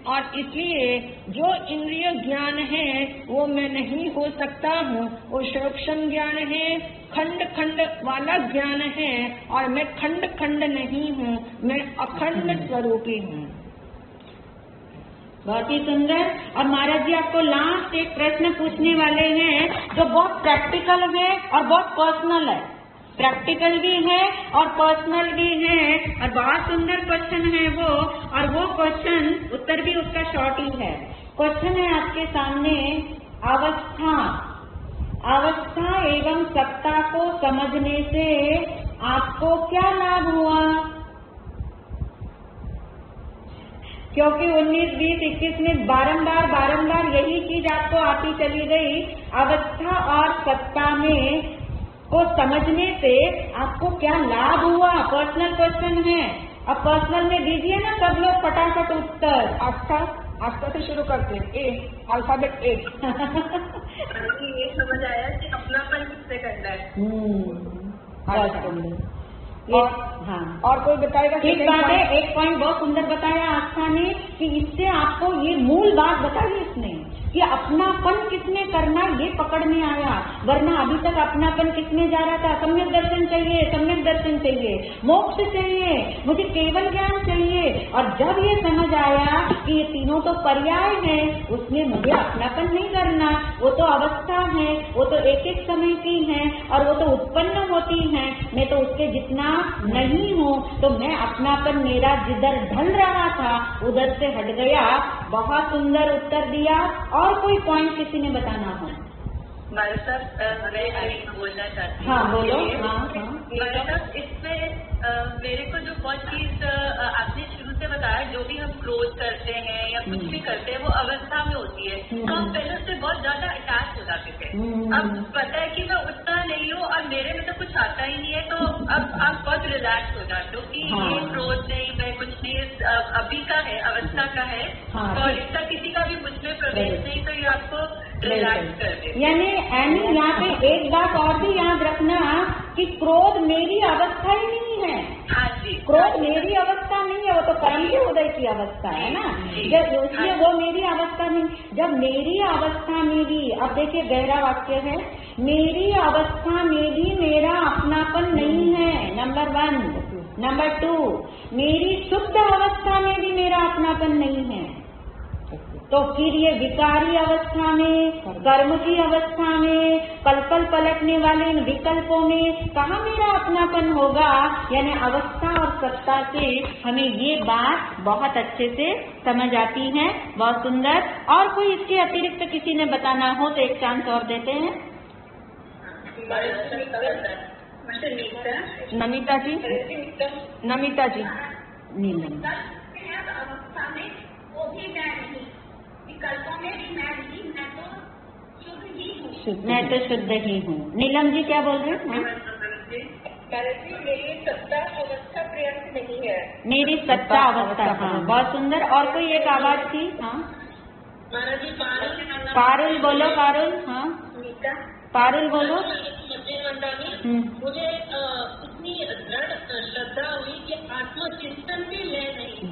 और इसलिए जो इंद्रिय ज्ञान है वो मैं नहीं हो सकता हूँ। वो सूक्ष्म ज्ञान है, खंड खंड वाला ज्ञान है, और मैं खंड खंड नहीं हूँ, मैं अखंड स्वरूपी हूँ। बहुत ही सुंदर। और महाराज जी आपको लास्ट एक प्रश्न पूछने वाले हैं जो बहुत प्रैक्टिकल है और बहुत पर्सनल है। प्रैक्टिकल भी है और पर्सनल भी है, और बहुत सुंदर क्वेश्चन है वो। और वो क्वेश्चन उत्तर भी उसका शॉर्ट ही है। क्वेश्चन है आपके सामने, अवस्था एवं सत्ता को समझने से आपको क्या लाभ हुआ? क्योंकि 19, 20, 21 में बारंबार यही चीज आपको आती चली गई। अवस्था और सत्ता में को समझने से आपको क्या लाभ हुआ? पर्सनल क्वेश्चन है। अब पर्सनल में दीजिए ना सब लोग फटाफट उत्तर। आस्था से शुरू करते हैं। ए, अल्फाबेट ए। ये समझ आया कि अपनापन किससे करना है। और कोई बताएगा? एक बात है, एक पॉइंट बहुत सुंदर बताया आस्था ने कि इससे आपको ये मूल बात बताई इसने कि अपनापन किसमें करना ये पकड़ में आया। वरना अभी तक अपनापन किसमें जा रहा था? सम्यक दर्शन चाहिए, सम्यक दर्शन चाहिए, मोक्ष चाहिए, मुझे केवल ज्ञान चाहिए। और जब ये समझ आया कि ये तीनों तो पर्याय है, उसमें मुझे अपनापन नहीं करना, वो तो अवस्था है, वो तो एक एक समय की है और वो तो उत्पन्न होती है, मैं तो उसके जितना नहीं हूँ, तो मैं अपनापन मेरा जिधर ढल रहा था उधर से हट गया। बहुत सुंदर उत्तर दिया। और कोई पॉइंट किसी ने बताना हो? हमारे साथ मैं बोलना चाहती हूँ। हाँ बोलो। हमारे साथ इसमें मेरे को जो बहुत चीज आपने शुरू से बताया, जो भी हम क्रोध करते हैं या कुछ भी करते हैं वो अवस्था में होती है, तो हम पहले उससे बहुत ज्यादा अटैच हो जाते थे। अब पता है कि मैं उतना नहीं हूँ और मेरे में तो कुछ आता ही नहीं है, तो अब आप बहुत रिलैक्स हो जाते हो कि ये क्रोध नहीं, मैं कुछ नहीं, अभी का है, अवस्था का है, और इसका किसी का भी मुझ में प्रवेश नहीं, तो ये आपको रिलैक्स कर दे। यानी यहाँ पे एक बात और भी याद रखना कि क्रोध मेरी अवस्था ही नहीं है। हाँ जी, क्रोध मेरी अवस्था नहीं है, वो तो कर्म के उदय की अवस्था है ना। जब उसलिए वो मेरी अवस्था नहीं। जब मेरी अवस्था में भी, अब देखिए गहरा वाक्य है, मेरी अवस्था में भी मेरा अपनापन नहीं है, नंबर 1। नंबर 2, मेरी शुद्ध अवस्था में भी मेरा अपनापन नहीं है। तो फिर ये विकारी अवस्था में, कर्म की अवस्था में, पल पल पलटने वाले इन विकल्पों में कहाँ मेरा अपनापन होगा? यानी अवस्था और सत्ता से हमें ये बात बहुत अच्छे से समझ आती है। बहुत सुंदर। और कोई इसके अतिरिक्त किसी ने बताना हो तो एक चांस और देते हैं। नमिता जी। नीलम। अवस्था में वो भी मैं नहीं, विकल्पों में भी मैं नहीं, मैं तो शुद्ध ही हूँ। मैं तो शुद्ध ही हूँ। नीलम जी क्या बोल रहे हैं? मेरी सत्ता अवस्था पर्याप्त नहीं है। मेरी सत्ता अवस्था। हाँ बहुत सुंदर। और कोई एक आवाज थी? हाँ महाराज जी, पारुल बोलो। पारुल। हाँ पारुल बोलो। मुझे इतनी दृढ़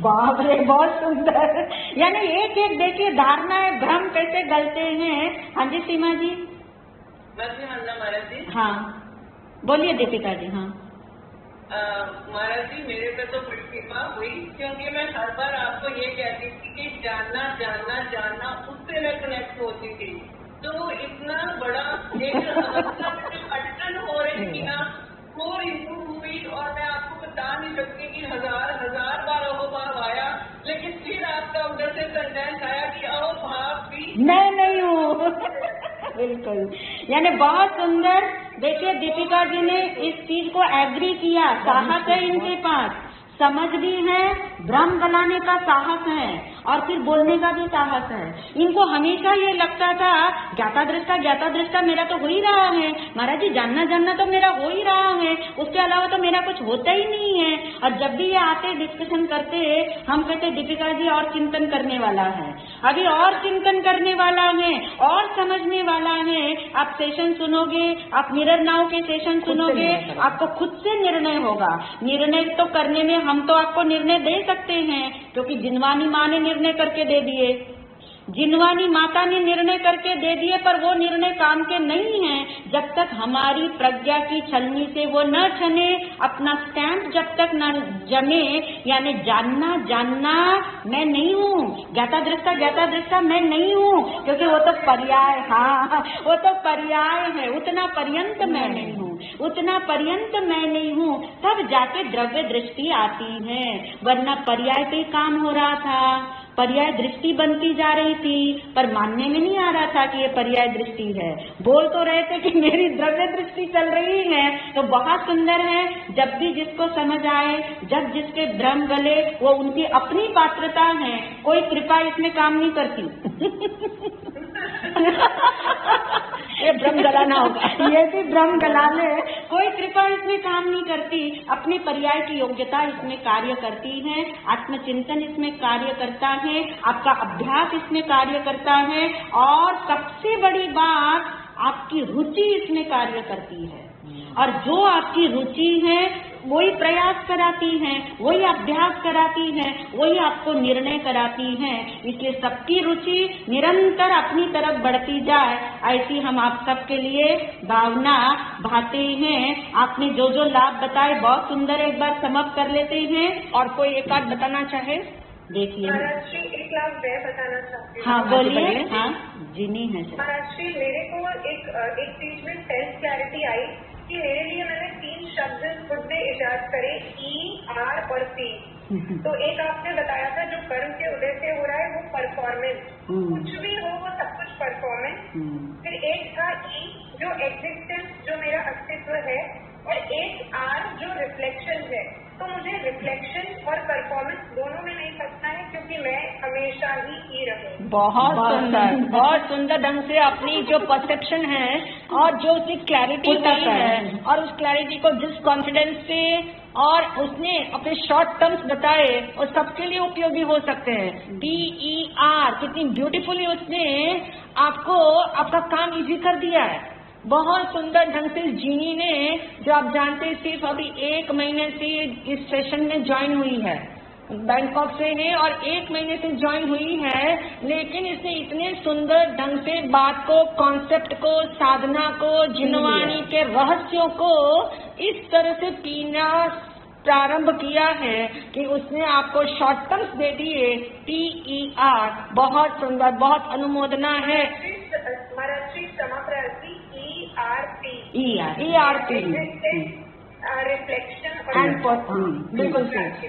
बाप रे, बहुत सुंदर। यानी एक एक देखिए धारणाएं, भ्रम कैसे गलते हैं। हाँ जी सीमा जी। महाराज जी। हाँ बोलिए दीपिका जी। हाँ महाराज जी, मेरे पे तो बड़ी कृपा हुई, क्योंकि मैं हर बार आपको ये कहती थी कि जानना जानना जानना, उससे मैं कनेक्ट होती थी। तो इतना बड़ा एक अवस्था में जो अटकन हो रही थी ना, वो इम्प्रूव हुई, और मैं आपको बता नहीं सकती कि हजार बार अहोभाव आया, लेकिन फिर आपका उधर से संदेश आया कि अहोभाव भी मैं नहीं हूँ। बिल्कुल, यानी बहुत सुंदर। देखिए दीपिका जी ने इस चीज को एग्री किया, साहस है इनके पास, समझ भी है, भ्रम गलाने का साहस है और फिर बोलने का भी साहस है। इनको हमेशा ये लगता था ज्ञाता दृष्टा मेरा तो हो ही रहा है महाराज जी, जानना जानना तो मेरा हो ही रहा है, उसके अलावा तो मेरा कुछ होता ही नहीं है। और जब भी ये आते डिस्कशन करते, हम कहते दीपिका जी और चिंतन करने वाला है, अभी और चिंतन करने वाला है और समझने वाला है। आप सेशन सुनोगे, आप मिरर नाउ के सेशन सुनोगे, आपको खुद से निर्णय होगा। निर्णय तो करने में हम तो आपको निर्णय दे सकते हैं, क्योंकि जिनवानी माँ ने निर्णय करके दे दिए, जिनवानी माता ने निर्णय करके दे दिए, पर वो निर्णय काम के नहीं हैं जब तक हमारी प्रज्ञा की छलनी से वो न छने, अपना स्टैंप जब तक न जमे। यानी जानना जानना मैं नहीं हूँ, ज्ञाता दृष्टा मैं नहीं हूँ, क्योंकि वो तो पर्याय, हाँ वो तो पर्याय है। उतना पर्यंत मैं नहीं हूँ, उतना पर्यंत मैं नहीं हूँ, तब जाके द्रव्य दृष्टि आती है। वरना पर्याय पे काम हो रहा था, पर्याय दृष्टि बनती जा रही थी, पर मानने में नहीं आ रहा था कि ये पर्याय दृष्टि है। बोल तो रहे थे कि मेरी द्रव्य दृष्टि चल रही है। तो बहुत सुंदर है, जब भी जिसको समझ आए, जब जिसके भ्रम गले, वो उनकी अपनी पात्रता है, कोई कृपा इसमें काम नहीं करती। ये भ्रम गलाना होगा, ये भी भ्रम गलाने, कोई कृपा इसमें काम नहीं करती। अपने पर्याय की योग्यता इसमें कार्य करती है, आत्मचिंतन इसमें कार्य करता है, आपका अभ्यास इसमें कार्य करता है, और सबसे बड़ी बात आपकी रुचि इसमें कार्य करती है। और जो आपकी रुचि है वही प्रयास कराती है, वही अभ्यास कराती है, वही आपको निर्णय कराती है। इसलिए सबकी रुचि निरंतर अपनी तरफ बढ़ती जाए, ऐसी हम आप सबके लिए भावना भाते हैं। आपने जो जो लाभ बताए बहुत सुंदर, एक बार समाप्त कर लेते हैं। और कोई एक आध बताना चाहे? देखिए एक लाभ मैं बताना चाहती हूँ। हाँ बोलिए। हाँ जिनी है महाराष्ट्री, मेरे को एक चीज में सेल्फ क्लैरिटी आई कि मेरे लिए मैंने 3 शब्द खुद में इजाद करे, ई, आर और पी। तो एक आपने बताया था जो कर्म के उदय से हो रहा है वो परफॉर्मेंस, कुछ भी हो वो सब कुछ परफॉर्मेंस। फिर एक था ई जो एग्जिस्टेंस, जो मेरा अस्तित्व है, और एक आर जो रिफ्लेक्शन है। तो मुझे रिफ्लेक्शन और परफॉर्मेंस दोनों में नहीं फंसना है, क्योंकि मैं हमेशा ही रहूं। बहुत सुंदर, बहुत सुंदर ढंग से अपनी जो परसेप्शन है और जो उसकी क्लैरिटी है, और उस क्लैरिटी को जिस कॉन्फिडेंस से और उसने अपने शॉर्ट टर्म्स बताए, वो सबके लिए उपयोगी हो सकते हैं। PER कितनी ब्यूटीफुली उसने आपको आपका काम इजी कर दिया है। बहुत सुंदर ढंग से जीनी ने, जो आप जानते हैं सिर्फ अभी 1 महीने से इस सेशन में ज्वाइन हुई है, बैंकॉक से है और 1 महीने से ज्वाइन हुई है, लेकिन इसने इतने सुंदर ढंग से बात को, कॉन्सेप्ट को, साधना को, जिनवानी के रहस्यों को इस तरह से पीना प्रारंभ किया है कि उसने आपको शॉर्ट टर्म्स दे दिए। PER बहुत सुंदर, बहुत अनुमोदना है। ERP रिफ्लेक्शन एंड बिल्कुल सही,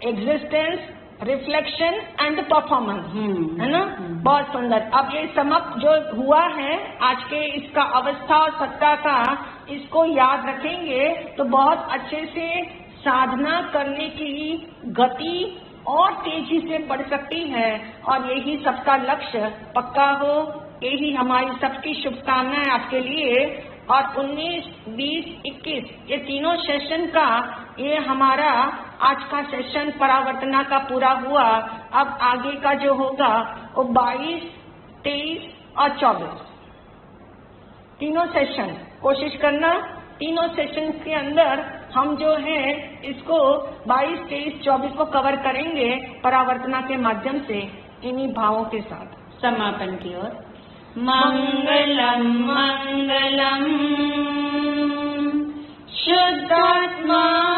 एग्जिस्टेंस, रिफ्लेक्शन एंड परफॉर्मेंस, है ना? बहुत सुंदर। अब ये समाप्त जो हुआ है आज के इसका अवस्था और सत्ता का, इसको याद रखेंगे तो बहुत अच्छे से साधना करने की गति और तेजी से बढ़ सकती है, और यही सबका लक्ष्य पक्का हो। यही हमारी सबकी शुभकामनाएं आपके लिए। और 19, 20, 21 ये तीनों सेशन का ये हमारा आज का सेशन परावर्तना का पूरा हुआ। अब आगे का जो होगा वो 22, 23 और 24 तीनों सेशन कोशिश करना, तीनों सेशन के अंदर हम जो है इसको 22, 23, 24 को कवर करेंगे परावर्तना के माध्यम से इन्हीं भावों के साथ। समापन की ओर। मंगलम मंगलम शुद्धात्मा